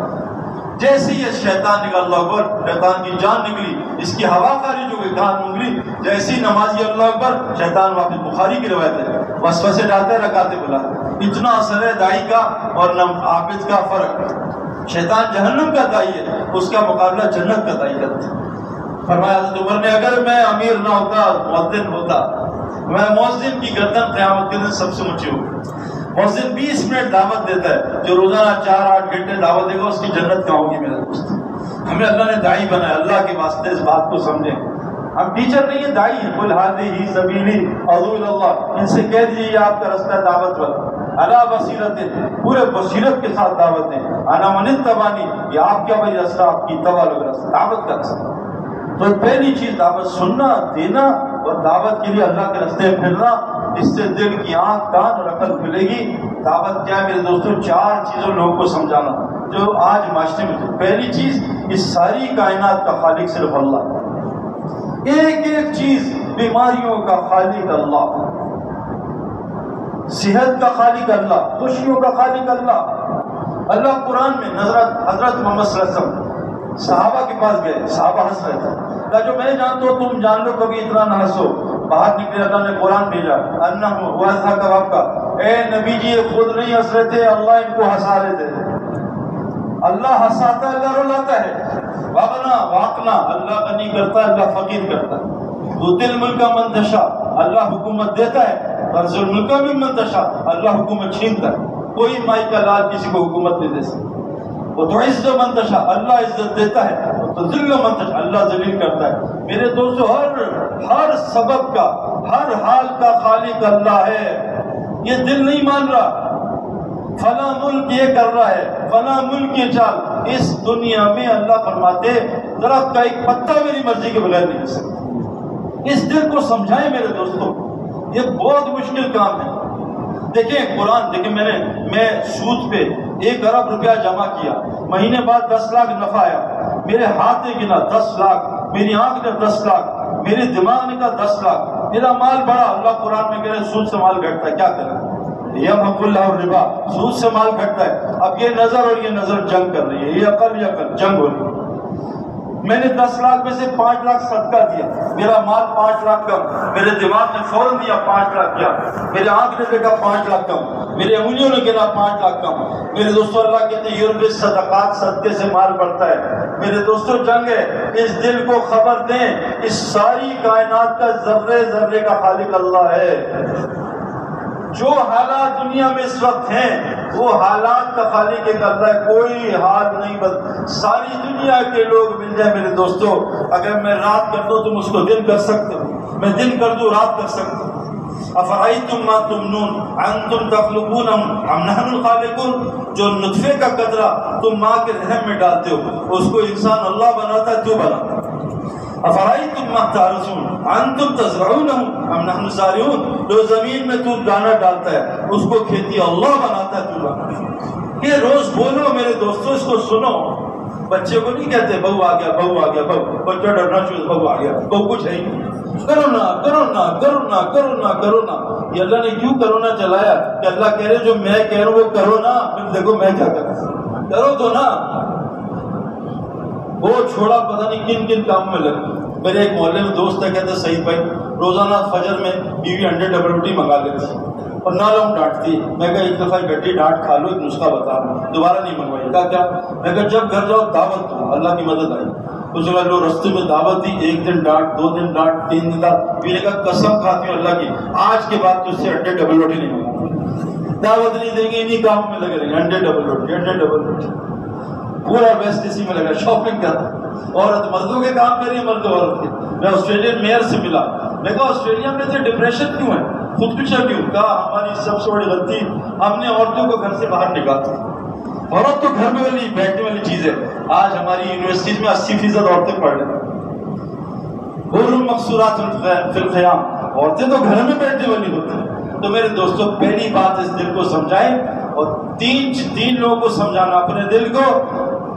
جیسے یہ شیطان نکلا اللہ اکبر، شیطان کی جان نکلی، اس کی ہوا خارج ہو گئی کان میں انگلی، جیسی نمازی اللہ اکبر، شیطان واپس، بخاری کی روایت ہے، وسوسے ڈالتا ہے رکعتیں بلاتا۔ اتنا اثر ہے داعی کا اور عابد کا فرق۔ شیطان جہنم کا داعی ہے، اس کا مقابلہ جنت کا داعی کرتا ہے۔ فرمایا حضرت عمر نے اگر میں امیر نہ ہوتا، مؤذن ہوتا، میں مؤذن کی گردن قیامت کے دن سب سے اونچی ہوگی۔ مؤذن 20 منٹ دعوت دیتا ہے، جو روزانہ 4-8 گھنٹے دعوت دے گا اس کی جنت کہاں ہوگی میرے دوست۔ ہمیں اللہ نے داعی بنایا، اللہ کے واسطے اس بات کو سمجھیں۔ ہم ٹیچر نہیں ہیں، داعی ہیں۔ قل ھذہ سبیلی ادعو الی اللہ، ان سے کہہ دیجیے یہ آپ کا رستہ ہے دعوت والا، علی بصیرت، پورے بصیرت کے ساتھ دعوت دیں، انا من اتبعنی، یہ آپ کیا بھائی رستہ، آپ کی اتباع لوگ رستہ، دعوت کا رستہ۔ تو پہلی چیز دعوت سننا، دینا، اور دعوت کے لیے اللہ کے رستے میں پھرنا، اس سے دل کی آنکھ، کان اور عقل کھلے گی۔ دعوت کیا ہے میرے دوستوں؟ 4 چیزوں لوگوں کو سمجھانا جو آج معاشرے میں۔ پہلی چیز، اس ساری کائنات کا خالق صرف اللہ ہے، ایک ایک چیز، بیماریوں کا خالق اللہ، صحت کا خالق اللہ، خوشیوں کا خالق اللہ۔ اللہ قرآن میں حضرت محمد صلی اللہ علیہ وسلم صحابہ کے پاس گئے، صحابہ ہنس رہے تھے، کہا جو میں جانتا ہوں تم جان لو، کبھی اتنا نہ ہنسو۔ باہر نکلے، اللہ نے قرآن بھیجا، انہم ہوا تھا کباب کا، اے نبی جی یہ خود نہیں ہنس رہے تھے، اللہ ان کو ہنسا رہے تھے۔ اللہ ہنساتا ہے، اللہ رلاتا ہے۔ واقنا واقنا، اللہ غنی کرتا ہے، اللہ فقیر کرتا ہے۔ ذو الملک من تشاء، اللہ حکومت دیتا ہے، ورث الملک ممن تشاء، اللہ حکومت چھینتا ہے۔ کوئی مائی کا لال کسی کو حکومت نہیں دے سکتا۔ وہ تو عز من تشاء، اللہ عزت دیتا ہے، تو ذل من تشاء، اللہ ذلیل کرتا ہے۔ میرے دوستو، ہر سبب کا، ہر حال کا خالق اللہ ہے۔ یہ دل نہیں مان رہا فلاں ملک یہ کر رہا ہے، فلاں ملک یہ چال، اس دنیا میں اللہ فرماتے درخت کا ایک پتا میری مرضی کے بغیر نہیں کر سکتا۔ اس دل کو سمجھائیں میرے دوستو، یہ بہت مشکل کام ہے۔ دیکھیں قرآن، دیکھیں میں سود پہ 1 ارب روپیہ جمع کیا، مہینے بعد 10 لاکھ نفع آیا، میرے ہاتھ نے گنا 10 لاکھ، میری آنکھ نے 10 لاکھ، میرے دماغ نے کہا 10 لاکھ، میرا مال بڑا۔ اللہ قرآن میں کہہ رہے سود سے مال گھٹتا ہے، کیا کریں؟ یمحق اللہ الربا، سود سے مال گھٹتا ہے۔ اب یہ نظر اور یہ نظر جنگ کر رہی ہے، یہ عقل جنگ ہو رہی ہے۔ میں نے 10 لاکھ میں سے 5 لاکھ صدقہ دیا، میرا مال 5 لاکھ کم، میرے دماغ نے فوراً دیا 5 لاکھ کیا، میرے آنکھ نے دیکھا 5 لاکھ کم، میرے انگلیوں نے گنا 5 لاکھ کم۔ میرے دوستو اللہ کہتے ہیں یورپ صدقات، صدقے سے مال بڑھتا ہے۔ میرے دوستو جنگ ہے، اس دل کو خبر دیں، اس ساری کائنات کا ذرے ذرے کا خالق اللہ ہے۔ جو حالات دنیا میں اس وقت ہیں وہ حالات کا خالق ایک اللہ ہے، کوئی حال نہیں بدل۔ ساری دنیا کے لوگ مل جائیں میرے دوستو، اگر میں رات کر دوں تم اس کو دن کر سکتے ہو، میں دن کر دوں رات کر سکتے ہو۔ افرأیتم ما تمنون انتم تخلقونہ ام نحن الخالقون، جو نطفے کا قطرہ تم ماں کے رحم میں ڈالتے ہو اس کو انسان اللہ بناتا ہے، تو بناتا ہے۔ افرأیتم ما تحرثون انتم تزرعونہ ام نحن الزارعون، جو زمین میں تو دانا ڈالتا ہے اس کو کھیتی اللہ بناتا ہے، تو بناتا ہے۔ یہ روز بولو میرے دوستو، اس کو سنو۔ بچے کو نہیں کہتے بہو آ گیا، بہو آ گیا، بہو، بچہ ڈرنا چاہیے، بہو آ گیا، بہو کچھ ہے ہی نہیں، کرو نا کرو نا کرو نا کرو نا کرو نا۔ یہ اللہ نے کیوں کرونا چلایا کہ اللہ کہہ رہے جو میں کہہ رہا ہوں وہ کرو نا، پھر دیکھو میں کیا کرو تو نا۔ وہ چھوڑا پتہ نہیں کن کن کام میں لگ۔ میرے ایک محلے میں دوست ہے، کہتے سعید بھائی روزانہ فجر میں بیوی انڈے ڈبل روٹی منگا لیتی اور نالم ڈانٹتی۔ میں کہا ایک دفعہ گڈی ڈانٹ کھا لو، ایک نسخہ بتا رہا ہوں، دوبارہ نہیں منگوائی۔ کہا کیا؟ میں کہا جب گھر جاؤ دعوت دو، اللہ کی مدد آئی۔ اس نے لو رستے میں دعوت دی، 1 دن ڈانٹ، 2 دن ڈانٹ، 3 دن ڈانٹ۔ میں نے کہا قسم کھاتی ہوں اللہ کی آج کے بعد تجھ سے انڈے ڈبل روٹی نہیں منگاؤں، دعوت نہیں دیں گے، انہیں کام میں لگے رہیں گے، انڈے ڈبل روٹی، انڈے ڈبل روٹی۔ پورا ویسٹ اسی میں لگا، شاپنگ کر رہا۔ عورت مردوں کے کام کر رہی ہے، مرد عورت کے۔ میں آسٹریلین میئر سے ملا، میں کہا آسٹریلیا میں تو ڈپریشن کیوں ہے، خودکشی کیوں؟ کہا ہماری سب سے بڑی غلطی ہم نے عورتوں کو گھر سے باہر نکالا۔ عورت تو گھر میں والی بیٹھنے والی چیز ہے۔ آج ہماری یونیورسٹیز میں 80% عورتیں پڑھ رہی ہیں۔ حور مقصورات فی الخیام، عورتیں تو گھر میں بیٹھنے والی ہوتی ہیں۔ تو میرے دوستوں پہلی بات اس دل کو سمجھائیں، اور تین لوگوں کو سمجھانا، اپنے دل کو،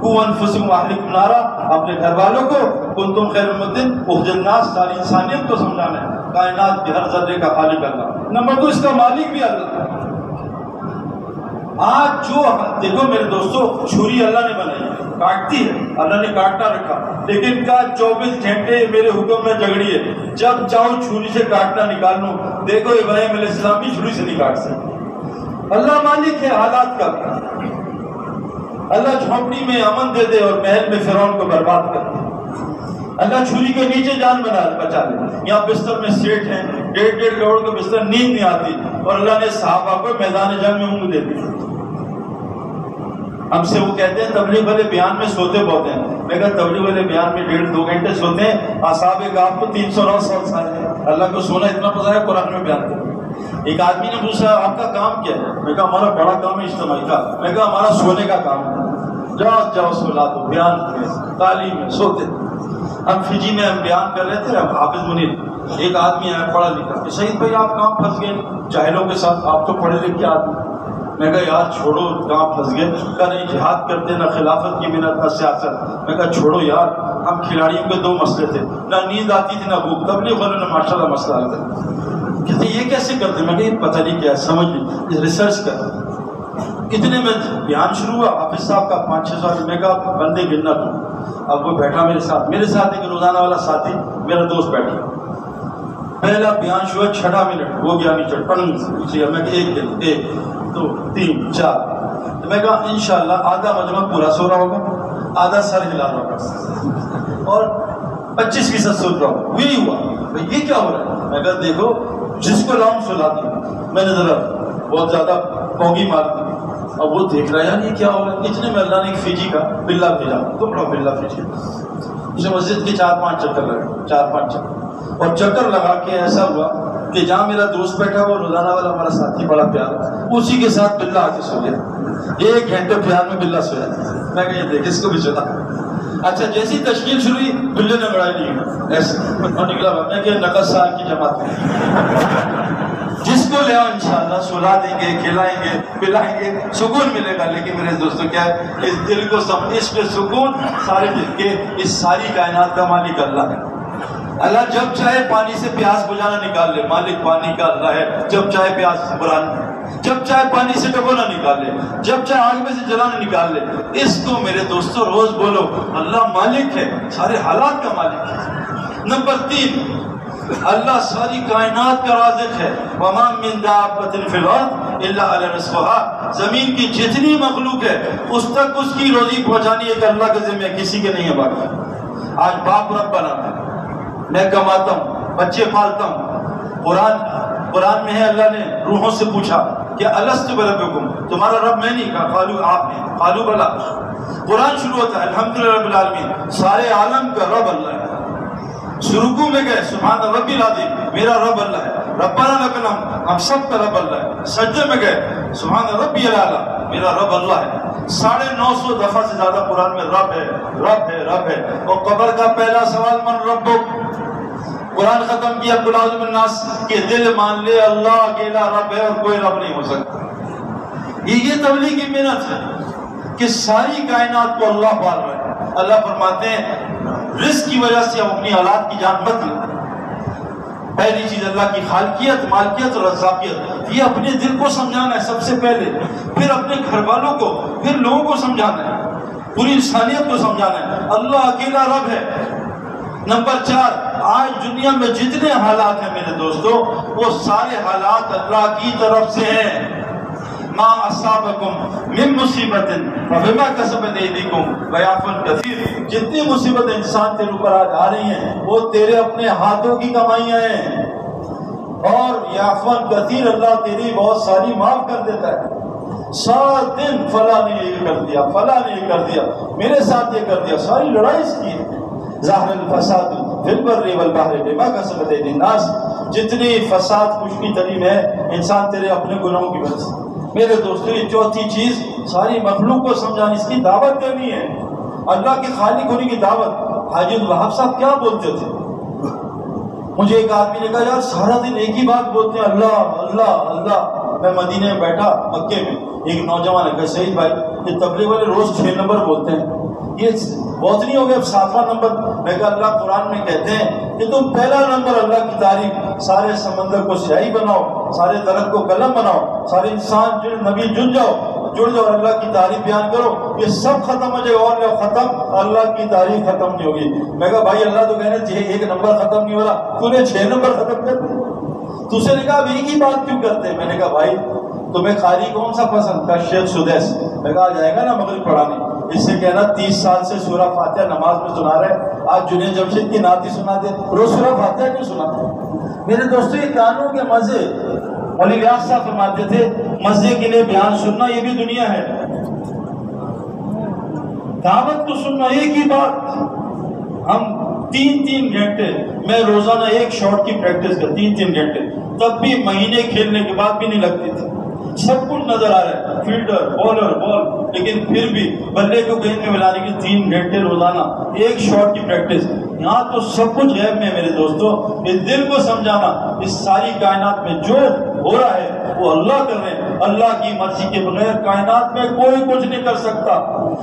قوا انفسکم واہلکم نارا، اپنے گھر والوں کو، کنتم خیر امۃ اخرجت للناس، ساری انسانیت کو سمجھانا ہے، کائنات کے ہر ذرے کا خالق اللہ۔ نمبر 2 اس کا مالک بھی اللہ۔ آج جو دیکھو میرے دوستو، چھری اللہ نے بنائی ہے، کاٹتی ہے، اللہ نے کاٹنا رکھا، لیکن کا 24 گھنٹے میرے حکم میں جھگڑی ہے، جب چاہو چھری سے کاٹنا نکال لوں۔ دیکھو ابراہیم علیہ السلام بھی چھری سے نہیں کاٹ سکتے۔ اللہ مالک ہے حالات کا۔ اللہ جھونپڑی میں امن دے دے اور محل میں فرعون کو برباد کر دے۔ اللہ چھری کے نیچے جان بچا لے۔ یہاں بستر میں سیٹ ہیں، 1.5 کروڑ کا بستر، نیند نہیں آتی، اور اللہ نے صحابہ کو میدان جنگ میں اونگ دے دی۔ ہم سے وہ کہتے ہیں تبلیغ والے بیان میں سوتے بہت ہیں۔ میں کہا تبلیغ والے بیان میں 1.5-2 گھنٹے سوتے ہیں، اصحاب کہف کو 309 سال ہے۔ اللہ کو سونا اتنا پسند ہے، قرآن میں بیان کرتے۔ ایک آدمی نے پوچھا آپ کا کام کیا ہے؟ میں کہا ہمارا بڑا کام ہے اجتماعی کا۔ میں کہا ہمارا سونے کا کام ہے۔ جاؤ سلا دو، بیان میں، تعلیم میں سوتے۔ ہم فجی میں ہم بیان کر رہے تھے، حافظ منیر ایک آدمی ہے پڑھا لکھا کہ سعید بھائی آپ کہاں پھنس گئے جاہلوں کے ساتھ، آپ تو پڑھے لکھے آدمی۔ میں کہا یار چھوڑو کہاں پھنس گئے، کہا نہیں جہاد کرتے نہ خلافت کی محنت نہ سیاست۔ میں کہا چھوڑو یار، ہم کھلاڑیوں کے 2 مسئلے تھے، نہ نیند آتی تھی نہ بھوک، تبلیغ والوں نے ماشاء اللہ مسئلہ حل کر۔ کہتے یہ کیسے کرتے؟ میں کہا یہ پتہ نہیں کیا، سمجھ نہیں، ریسرچ کر۔ اتنے میں بیان شروع ہوا، حافظ صاحب کا 5-6 سال۔ میں کہا بندے گننا تو اب وہ بیٹھا میرے ساتھ ایک روزانہ والا ساتھی میرا دوست بیٹھا۔ پہلا بیان شروع 6 منٹ ہو گیا، نیچے ٹنگ۔ میں کہ 1 دن 1 2 3 4۔ میں کہا انشاءاللہ آدھا مجمع پورا سو رہا ہوگا، آدھا سر ہلا رہا ہوگا، اور 25% سو رہا ہوگا۔ وہی ہوا۔ یہ کیا ہو رہا ہے؟ میں کہا دیکھو جس کو لاؤں سلا دوں۔ میں نے ذرا بہت زیادہ پونگی مار دی۔ اب وہ دیکھ رہا ہے یار یہ کیا ہو رہا ہے۔ اتنے میں اللہ نے ایک فجی کا بلا بھیجا، ٹکڑا بلا فجی۔ اسے مسجد کے 4-5 چکر لگے، 4-5 چکر، اور چکر لگا کے ایسا ہوا کہ جہاں میرا دوست بیٹھا وہ روزانہ والا ہمارا ساتھی بڑا پیارا، اسی کے ساتھ بلا آ کے سو گیا۔ 1 گھنٹے پیار میں بلا سویا۔ میں کہ یہ دیکھ اس کو بھی چلا۔ اچھا جیسی تشکیل شروع ہوئی بلے نے بڑھائی نہیں ایسے اور نکلا۔ میں کہ نقص سال کی جماعت جس کو لے آؤ انشاءاللہ سلا دیں گے، کھلائیں گے، پلائیں گے، سکون ملے گا۔ لیکن میرے دوستوں کیا ہے، اس دل کو سمجھ، اس پہ سکون سارے دل کے، اس ساری کائنات کا مالک اللہ ہے۔ اللہ جب چاہے پانی سے پیاس بجھانا نکال لے، مالک پانی کا اللہ ہے۔ جب چاہے پیاس قرآن، جب چاہے پانی سے ڈبونا نکال لے، جب چاہے آگ میں سے جلانا نکال لے۔ اس کو میرے دوستوں روز بولو، اللہ مالک ہے، سارے حالات کا مالک ہے۔ نمبر 3، اللہ ساری کائنات کا رازق ہے۔ وما من دابۃ فی الارض الا علی رزقها، زمین کی جتنی مخلوق ہے اس تک اس کی روزی پہنچانی ایک اللہ کے ذمہ ہے، کسی کے نہیں ہے باقی۔ آج باپ رب بنا ہے، میں کماتا ہوں، بچے پالتا ہوں۔ قرآن میں ہے اللہ نے روحوں سے پوچھا کہ الست بربکم، تمہارا رب میں نہیں کہا، قالوا آپ ہیں، قالوا بلا۔ قرآن شروع ہوتا ہے الحمدللہ رب العالمین، سارے عالم کا رب اللہ ہے۔ رکوع میں گئے سبحان ربی العظیم، میرا رب اللہ ہے، ربنا لک الحمد، ہم سب کا رب اللہ ہے۔ سجدے میں گئے سبحان ربی الاعلی، میرا رب اللہ ہے۔ 950 دفعہ سے زیادہ قرآن میں رب ہے، رب ہے، رب ہے۔ اور قبر کا پہلا سوال من ربک، قرآن ختم کیا قل اعوذ برب الناس، کہ دل مان لے اللہ اکیلا رب ہے اور کوئی رب نہیں ہو سکتا۔ یہ تبلیغ کی محنت ہے کہ ساری کائنات کو اللہ پال رہا ہے۔ اللہ فرماتے ہیں رزق کی وجہ سے ہم اپنی اولاد کی جان مت لیں۔ پہلی چیز اللہ کی خالقیت، مالکیت اور رزاقیت، یہ اپنے دل کو سمجھانا ہے سب سے پہلے، پھر اپنے گھر والوں کو، پھر لوگوں کو سمجھانا ہے، پوری انسانیت کو سمجھانا ہے اللہ اکیلا رب ہے۔ نمبر 4، آج دنیا میں جتنے حالات ہیں میرے دوستو، وہ سارے حالات اللہ کی طرف سے ہیں۔ ما اصابکم من مصیبت فبما کسبت ایدیکم ویعفو عن کثیر، جتنی مصیبتیں انسان تیرے اوپر آج آ رہی ہیں وہ تیرے اپنے ہاتھوں کی کمائیاں ہیں، اور یعفو عن کثیر، اللہ تیری بہت ساری معاف کر دیتا ہے۔ 7 دن فلاں نے یہ کر دیا، فلاں نے یہ کر دیا، میرے ساتھ یہ کر دیا، ساری لڑائی اس کی ہے۔ ظاہر الفساد فی البر والبحر بما کسبت ایدی الناس، جتنی فساد خشکی تری میں ہے انسان تیرے اپنے گناہوں کی وجہ سے۔ میرے دوستو یہ چوتھی چیز ساری مخلوق کو سمجھانی، اس کی دعوت دینی ہے، اللہ کے خالق ہونے کی دعوت۔ حاجی الوہاب صاحب کیا بولتے تھے؟ مجھے ایک آدمی نے کہا یار سارا دن ایک ہی بات بولتے ہیں اللہ اللہ اللہ۔ میں مدینے میں بیٹھا مکے میں، ایک نوجوان ہے کہ سعید بھائی یہ تبلیغ والے روز 6 نمبر بولتے ہیں، یہ بہت نہیں ہو گیا اب 7واں نمبر؟ میں کہا اللہ قرآن میں کہتے ہیں کہ تم پہلا نمبر اللہ کی تعریف، سارے سمندر کو سیاہی بناؤ، سارے درخت کو قلم بناؤ، سارے انسان نبی جڑ جاؤ اللہ کی تعریف بیان کرو، یہ سب ختم ہو جائے اور جب ختم اللہ کی تعریف ختم نہیں ہوگی۔ میں کہا بھائی اللہ تو کہنے 1 نمبر ختم نہیں ہو رہا، تو نے 6 نمبر ختم کر دیا۔ تو اس نے کہا اب ایک ہی بات کیوں کرتے ہیں؟ میں نے کہا بھائی تمہیں قاری کون سا پسند تھا؟ شیخ سدیس۔ میں کہا جائے گا نا مغرب پڑھانے، اس سے کہنا 30 سال سے سورہ فاتحہ نماز میں سنا رہے، آج جنید جمشید کی نعت ہی سنا دے، روز سورہ فاتحہ کیوں سنا؟ میرے دوستو یہ کانوں کے مزے، مولی ریاض صاحب فرماتے تھے مزے کے لیے بیان سننا یہ بھی دنیا ہے، دعوت کو سننا ایک ہی بات۔ ہم 3 گھنٹے، میں روزانہ ایک شاٹ کی پریکٹس کر 3 گھنٹے، تب بھی مہینے کھیلنے کے بعد بھی نہیں لگتی تھی، سب کچھ نظر آ رہا ہے، فیلڈر بالر بال، لیکن پھر بھی بلے کو گیند میں ملانے کی 3 گھنٹے روزانہ ایک شاٹ کی پریکٹس۔ یہاں تو سب کچھ غیب میں میرے دوستو، اس دل کو سمجھانا اس ساری کائنات میں جو ہو رہا ہے وہ اللہ کر رہے ہیں، اللہ کی مرضی کے بغیر کائنات میں کوئی کچھ نہیں کر سکتا۔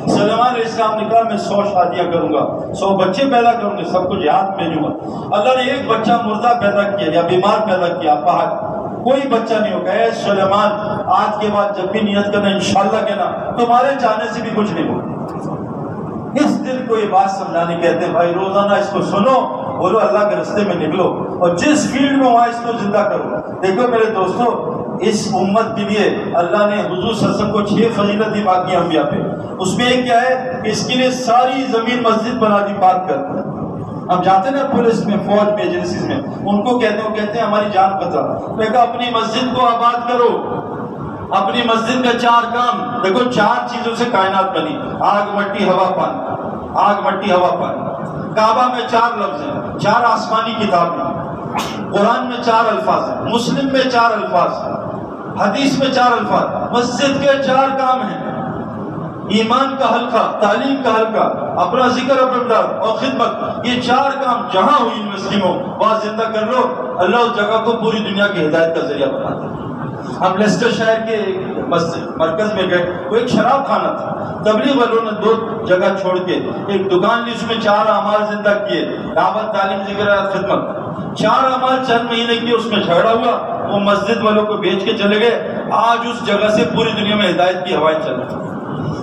سلیمان علیہ السلام نے کہا میں 100 شادیاں کروں گا، 100 بچے پیدا کروں گے، سب کچھ یاد بھیجوں گا۔ اللہ نے ایک بچہ مردہ پیدا کیا یا بیمار پیدا کیا، کوئی بچہ نہیں ہوگا۔ اے سلیمان آج کے بعد جب بھی نیت کرنا انشاءاللہ کہنا، تمہارے چاہنے سے بھی کچھ نہیں ہوگا۔ اس دل کو یہ بات سمجھانے کہتے ہیں بھائی روزانہ اس کو سنو، بولو اللہ کے راستے میں نکلو، اور جس فیلڈ میں وہاں اس کو زندہ کرو۔ دیکھو میرے دوستو اس امت کے لیے اللہ نے حضور صلی اللہ علیہ وسلم کو 6 فضیلت دی باقی انبیاء پہ، اس میں ایک کیا ہے کہ اس کے لیے ساری زمین مسجد بنا دی پاک کر۔ ہم جاتے ہیں نا پولیس میں، فوج میں، ایجنسیز میں، ان کو کہتے ہیں ہماری جان خطرہ۔ میں کہا اپنی مسجد کو آباد کرو، اپنی مسجد کا 4 کام دیکھو، 4 چیزوں سے کائنات بنی، آگ مٹی ہوا پانی، آگ مٹی ہوا پانی۔ کعبہ میں 4 لفظ ہیں، 4 آسمانی کتاب ہیں، قرآن میں 4 الفاظ ہیں، مسلم میں 4 الفاظ ہیں، حدیث میں 4 الفاظ۔ مسجد کے 4 کام ہیں، ایمان کا حلقہ، تعلیم کا حلقہ، اپنا ذکر اپردار اور خدمت، یہ 4 کام جہاں ہوئی یونیورسٹی میں وہاں زندہ کر لو، اللہ اس جگہ کو پوری دنیا کی ہدایت کا ذریعہ بنا دے۔ ہم لیسٹر شہر کے مرکز میں گئے، وہ ایک شراب خانہ تھا، تبلیغ والوں نے 2 جگہ چھوڑ کے ایک دکان لی، اس میں 4 اعمال زندہ کیے، دعوت، تعلیم، ذکر، خدمت۔ 4 اعمال چند مہینے کیے، اس میں جھگڑا ہوا، وہ مسجد والوں کو بیچ کے چلے گئے۔ آج اس جگہ سے پوری دنیا میں ہدایت کی ہوائیں چل رہی ہیں۔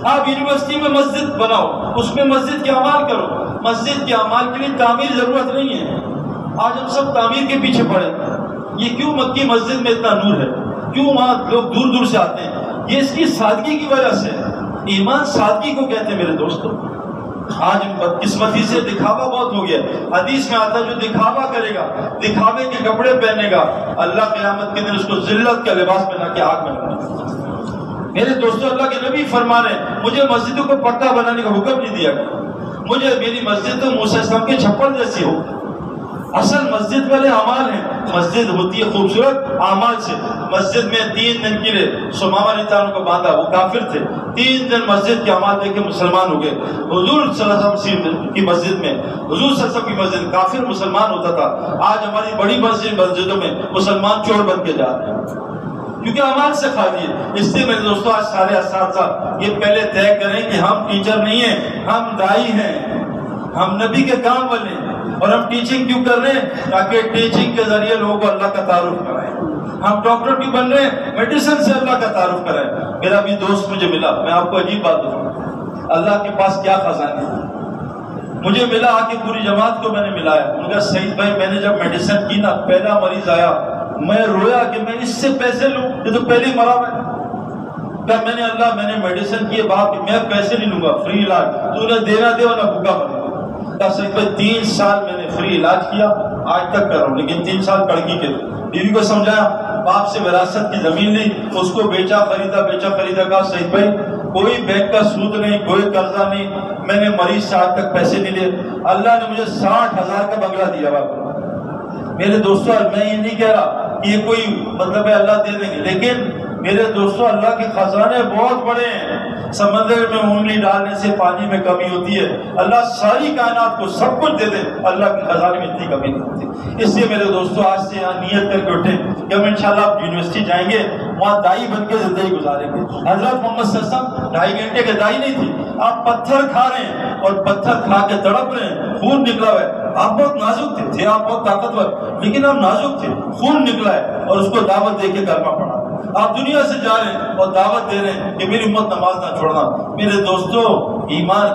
آپ یونیورسٹی میں مسجد بناؤ، اس میں مسجد کے اعمال کرو۔ مسجد کے اعمال کے لیے تعمیر ضرورت نہیں ہے، آج ہم سب تعمیر کے پیچھے پڑے۔ یہ کیوں مکی مسجد میں اتنا نور ہے، کیوں وہاں لوگ دور دور سے آتے ہیں؟ یہ اس کی سادگی کی وجہ سے۔ ایمان سادگی کو کہتے ہیں میرے دوستوں۔ آج بدقسمتی سے دکھاوا بہت ہو گیا۔ حدیث میں آتا ہے جو دکھاوا کرے گا، دکھاوے کے کپڑے پہنے گا، اللہ قیامت کے دن اس کو ذلت کا لباس پہنا کے آگ میں ڈالے۔ میرے دوستو اللہ کے نبی فرما رہے ہیں مجھے مسجدوں کو پکا بنانے کا حکم نہیں دیا، مجھے میری مسجد تو موسیٰ السلام کے چھپر جیسی ہو۔ اصل مسجد والے اعمال ہیں، مسجد ہوتی ہے خوبصورت اعمال سے۔ مسجد میں 3 دن کے لیے سمامہ نے تعالیٰ کو باندھا، وہ کافر تھے، 3 دن مسجد کے اعمال دیکھ کے مسلمان ہو گئے۔ حضور صلی اللہ علیہ وسلم کی مسجد میں، حضور صلی اللہ علیہ وسلم کی مسجد کافر مسلمان ہوتا تھا، آج ہماری بڑی مسجدوں میں مسلمان چور بن کے جا رہے ہیں کیونکہ اعمال سے خالی ہے۔ اس لیے میرے دوستوں آج سارے اساتذہ یہ پہلے طے کریں کہ ہم ٹیچر نہیں ہیں، ہم دائی ہیں، ہم نبی کے کام والے ہیں، اور ہم ٹیچنگ کیوں کر رہے ہیں؟ تاکہ ٹیچنگ کے ذریعے لوگوں کو اللہ کا تعارف کرائیں۔ ہم ڈاکٹر کیوں بن رہے ہیں؟ میڈیسن سے اللہ کا تعارف کرائیں۔ میرا بھی دوست مجھے ملا، میں آپ کو عجیب بات بتاؤں، اللہ کے پاس کیا خزانے ہیں۔ مجھے ملا آ کے پوری جماعت کو میں نے ملایا، انہوں نے کہا سعید بھائی میں نے جب میڈیسن کی نا، پہلا مریض آیا، میں رویا کہ میں اس سے پیسے لوں، یہ تو پہلے ہی مرا ہے۔ کہا میں نے اللہ میں نے میڈیسن کیے باپ کہ میں پیسے نہیں لوں گا، فری علاج تو انہیں دینا دے ورنہ بھوکا مرے۔ کہا سعید بھائی 3 سال میں نے فری علاج کیا، آج تک کر رہا ہوں، لیکن 3 سال کڑکی کے۔ بیوی کو سمجھایا، باپ سے وراثت کی زمین لی، اس کو بیچا خریدا۔ کہا سعید بھائی کوئی بینک کا سود نہیں، کوئی قرضہ نہیں، میں نے مریض سے آج تک پیسے نہیں لیے، اللہ نے مجھے 60,000 کا بنگلہ دیا باپ۔ میرے دوستوں میں یہ نہیں کہہ رہا کہ یہ کوئی مطلب ہے اللہ دے دیں گے، لیکن میرے دوستوں اللہ کے خزانے بہت بڑے ہیں. سمندر میں انگلی ڈالنے سے پانی میں کمی ہوتی ہے, اللہ ساری کائنات کو سب کچھ دے دے, اللہ کے خزانے میں اتنی کمی نہیں ہوتی. اس لیے میرے دوستوں آج سے یہاں نیت کر کے اٹھیں کہ ہم انشاءاللہ آپ یونیورسٹی جائیں گے, وہاں دائی بن کے زندگی گزاریں گے. حضرت محمد صلی اللہ علیہ وسلم 2.5 گھنٹے کے دائی نہیں تھی. آپ پتھر کھا رہے ہیں اور پتھر کھا کے تڑپ رہے ہیں, خون نکلا ہوا ہے. آپ بہت نازک تھے آپ بہت طاقتور, لیکن آپ نازک تھے, خون نکلا ہے اور اس کو دعوت دے کے کلمہ پڑھا. آپ دنیا سے جا رہے ہیں اور دعوت دے رہے ہیں کہ میری امت نماز نہ چھوڑنا. میرے دوستو ایمان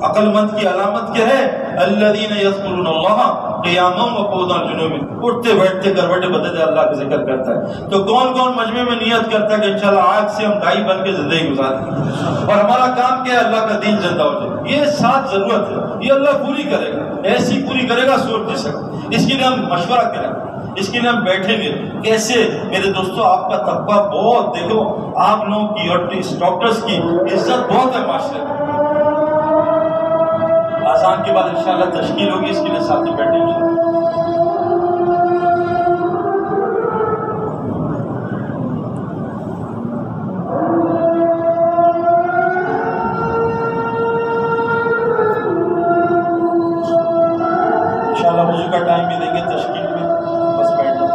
عقل مند کی علامت کیا ہے؟ الذین یذکرون اللہ قیاما وقعودا جنوبا, اٹھتے بیٹھتے کروٹیں بدلتے اللہ کا ذکر کرتا ہے. تو کون کون مجمع میں نیت کرتا ہے کہ انشاءاللہ آج سے ہم دائی بن کے زندگی گزاریں اور ہمارا کام کیا ہے؟ اللہ کا دین زندہ ہو جائے. یہ ساتھ ضرورت ہے, یہ اللہ پوری کرے گا, ایسی پوری کرے گا سوچ نہیں سکتے. اس کے لیے ہم مشورہ کریں, اس کے لیے ہم بیٹھیں گے. کیسے میرے دوستو آپ کا طبقہ بہت, دیکھو آپ لوگوں کی اور ڈاکٹرز کی عزت بہت ہے معاشرے میں. آزان کے بعد انشاءاللہ تشکیل ہوگی, اس کے لیے ساتھی بیٹھیں گے. انشاءاللہ وضو کا ٹائم بھی دیں گے تشکیل میں, بس بیٹھنا.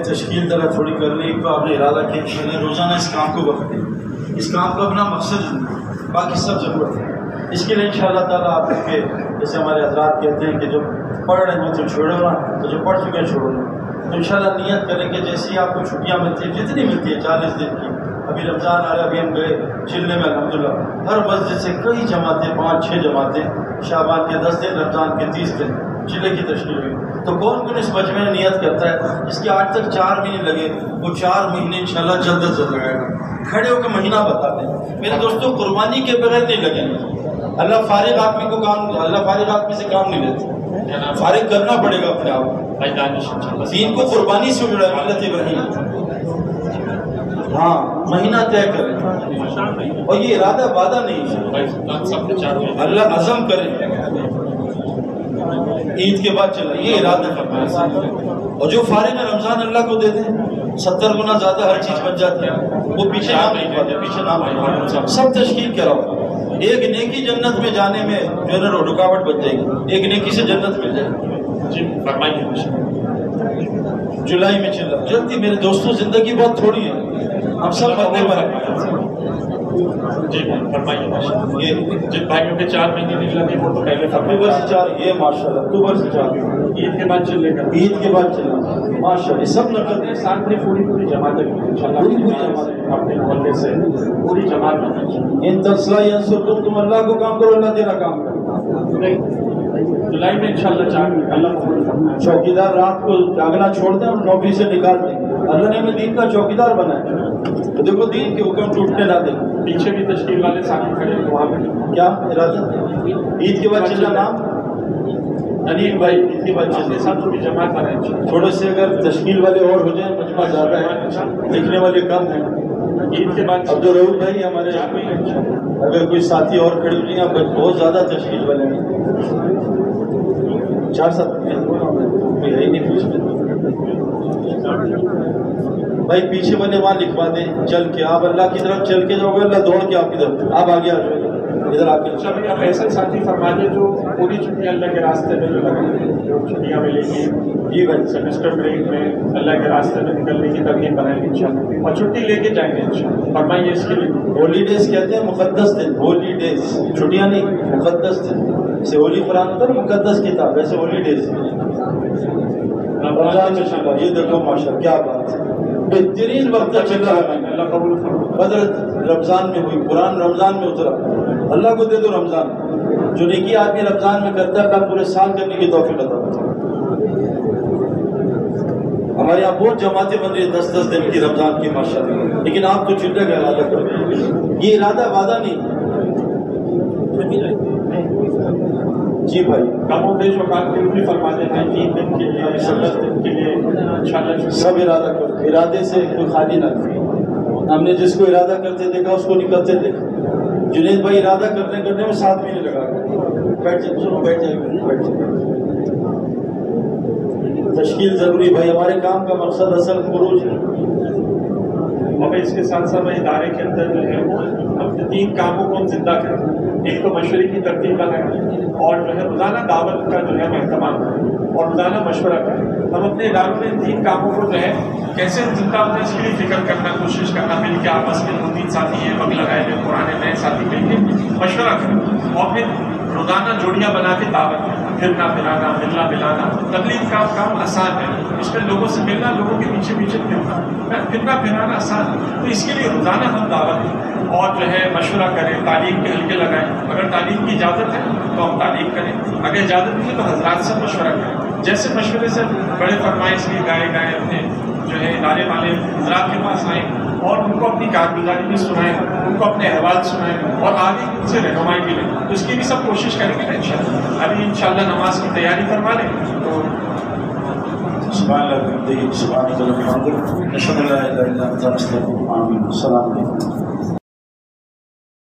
تشکیل طرح تھوڑی کر لی تو آپ نے ارادہ کیا کہ میں نے روزانہ اس کام کو وقت دیں, اس کام کو اپنا مقصد ہے, باقی سب ضرورت ہے. اس کے لیے انشاءاللہ تعالیٰ آپ کے جیسے ہمارے حضرات کہتے ہیں کہ جو پڑھ رہے ہیں تو چھوڑو نا, تو جو پڑھ چکے ہیں چھوڑو نا. تو انشاءاللہ نیت کریں کہ جیسی آپ کو چھٹیاں ملتی ہیں, جتنی ملتی ہیں 40 دن کی, ابھی رمضان آ رہا ہے, ابھی ہم گئے چلنے میں الحمدللہ ہر مسجد سے کئی جماعتیں 5-6 جماعتیں, شعبان کے 10 دن, رمضان کے 30 دن چلے کی تشکیل ہوئی. تو کون کون اس مجمع میں نیت کرتا ہے جس کے آج تک 4 مہینے لگے, وہ 4 مہینے انشاءاللہ جلد از جلد لگائے گا. کھڑے ہو کے مہینہ بتا دیں. میرے دوستوں قربانی کے بغیر نہیں لگیں گے. اللہ فارغ آدمی کو کام, اللہ فارغ آدمی سے کام نہیں لیتے, فارغ کرنا پڑے گا اپنے آپ. دین کو قربانی سے جڑا ہے ملت ابراہیم. ہاں مہینہ طے کریں اور یہ ارادہ وعدہ نہیں ہے, اللہ عزم کرے عید کے بعد چلا, یہ ارادہ کرنا ہے. اور جو فارغ ہے رمضان اللہ کو دے دیں, 70 گنا زیادہ ہر چیز بن جاتی ہے. وہ پیچھے نام نہیں پاتے, پیچھے نام نہیں, سب تشکیل کراؤ. ایک نیکی جنت میں جانے میں جو ہے رکاوٹ بن جائے گی, ایک نیکی سے جنت مل جائے گی. جی فرمائیے. جولائی میں چل رہا جلدی. میرے دوستوں زندگی بہت تھوڑی ہے, ہم سب مرنے پر ہیں. جی فرمائیے. یہ جن بھائیوں کے 4 مہینے نہیں لگے وہ تو پہلے اکتوبر سے 4 یہ ماشاءاللہ اکتوبر سے 4 عید کے بعد چلے گا. عید کے بعد چلا ماشاءاللہ سب نقد ہے. ساتھ میں پوری جماعت ہے انشاءاللہ. پوری جماعت اپنے محلے سے پوری جماعت ان تنصروا ینصرکم. تم اللہ کو کام کرو اللہ تیرا کام کرو. جولائی میں انشاءاللہ اللہ چوکیدار رات کو جاگنا چھوڑ دیں اور نوکری سے نکال دیں. اللہ نے ہمیں دین کا چوکیدار بنایا. تو دیکھو دین کے حکم ٹوٹنے نہ دیں. پیچھے بھی تشکیل والے ساتھی کھڑے ہیں وہاں پہ کیا ارادہ عید کے بعد چلنا نام ندیم بھائی عید کے بعد چلنے ساتھ پوری جماعت بنائیں. تھوڑے سے اگر تشکیل والے اور ہو جائیں مجمع زیادہ ہے لکھنے والے کم ہیں. عید کے بعد عبدالرؤف بھائی ہمارے اگر کوئی ساتھی اور کھڑے ہو جائیں بہت زیادہ تشکیل والے ہیں. 4 ساتھی ہے ہی نہیں پیچھے بھائی پیچھے والے وہاں لکھوا دیں چل کے. آپ اللہ کی طرف چل کے جاؤ گے اللہ دوڑ کے آپ کی طرف آپ آگے آ جائیں ادھر آ کے. چلیے آپ ایسے ساتھی فرما دیں جو پوری چھٹیاں اللہ کے راستے میں جو لگیں جو چھٹیاں ملیں گی جی بھائی سیمسٹر بریک میں اللہ کے راستے میں نکلنے کی ترغیب بنائیں گے انشاءاللہ اور چھٹی لے کے جائیں گے انشاءاللہ. فرمائیے اس کے لیے. ہولی ڈیز کہتے ہیں مقدس دن. ہولی ڈیز چھٹیاں نہیں مقدس دن. جیسے ہولی قرآن ہوتا ہے نا مقدس کتاب ویسے ہولی ڈیز رمضان میں شامل. یہ دیکھو ماشاءاللہ کیا بات ہے بہترین وقت چل رہا ہے. اللہ قبول بدر رمضان میں ہوئی قرآن رمضان میں اترا. اللہ کو دے دو رمضان. جو نیکی آدمی رمضان میں کرتا ہے اللہ پورے سال کرنے کی توفیق عطا کرتا ہے. ہمارے یہاں بہت جماعتیں بن رہی ہیں 10 دن کی رمضان کی ماشاءاللہ. لیکن آپ تو چلے کا ارادہ کرو. یہ ارادہ وعدہ نہیں. جی بھائی کم و بیش اوقات کے بھی فرما دیتے ہیں 3 دن کے لیے 17 دن کے لیے انشاءاللہ سب ارادہ کرو. ارادے سے کوئی خالی نہ کرے. ہم نے جس کو ارادہ کرتے دیکھا اس کو نہیں کرتے دیکھا. جنید بھائی ارادہ کرنے میں 7 مہینے لگا. بیٹھ جائے تشکیل ضروری بھائی. ہمارے کام کا مقصد اصل خروج ہے. ہمیں اس کے ساتھ ساتھ ادارے کے اندر جو ہے اپنے 3 کاموں کو ہم زندہ کریں. ایک تو مشورے کی ترتیب بنائیں اور جو ہے روزانہ دعوت کا جو ہے اہتمام کریں اور روزانہ مشورہ کریں. ہم اپنے اداروں میں 3 کاموں کو جو ہے کیسے زندہ ہوتا ہے اس کے لیے فکر کرنا کوشش کرنا. مل کے آپس میں 2-3 ساتھی ہیں وقت لگائے ہوئے پرانے نئے ساتھی مل کے مشورہ کریں اور پھر روزانہ جوڑیاں بنا کے دعوت کریں. پھرنا پھرانا ملنا ملانا تبلیغ کا کام آسان ہے. اس میں لوگوں سے ملنا لوگوں کے پیچھے پھرنا پھرانا آسان ہے. تو اس کے لیے روزانہ ہم دعوت دیں اور جو ہے مشورہ کریں. تعلیم کے حلقے لگائیں. اگر تعلیم کی اجازت ہے تو ہم تعلیم کریں. اگر اجازت نہیں ہے تو حضرات سے مشورہ کریں. جیسے مشورے سے بڑے فرمائش لیے گائے اپنے جو ہے ادارے والے حضرات کے پاس آئیں اور ان کو اپنی کارگزاری بھی سنائیں ان کو اپنے احوال سنائیں اور آگے ان سے رہنمائی بھی لیں. تو اس کی بھی سب کوشش کریں گے نا انشاءاللہ. ابھی انشاءاللہ نماز کی تیاری فرما لیں. تو سبحان اللہ. السلام علیکم.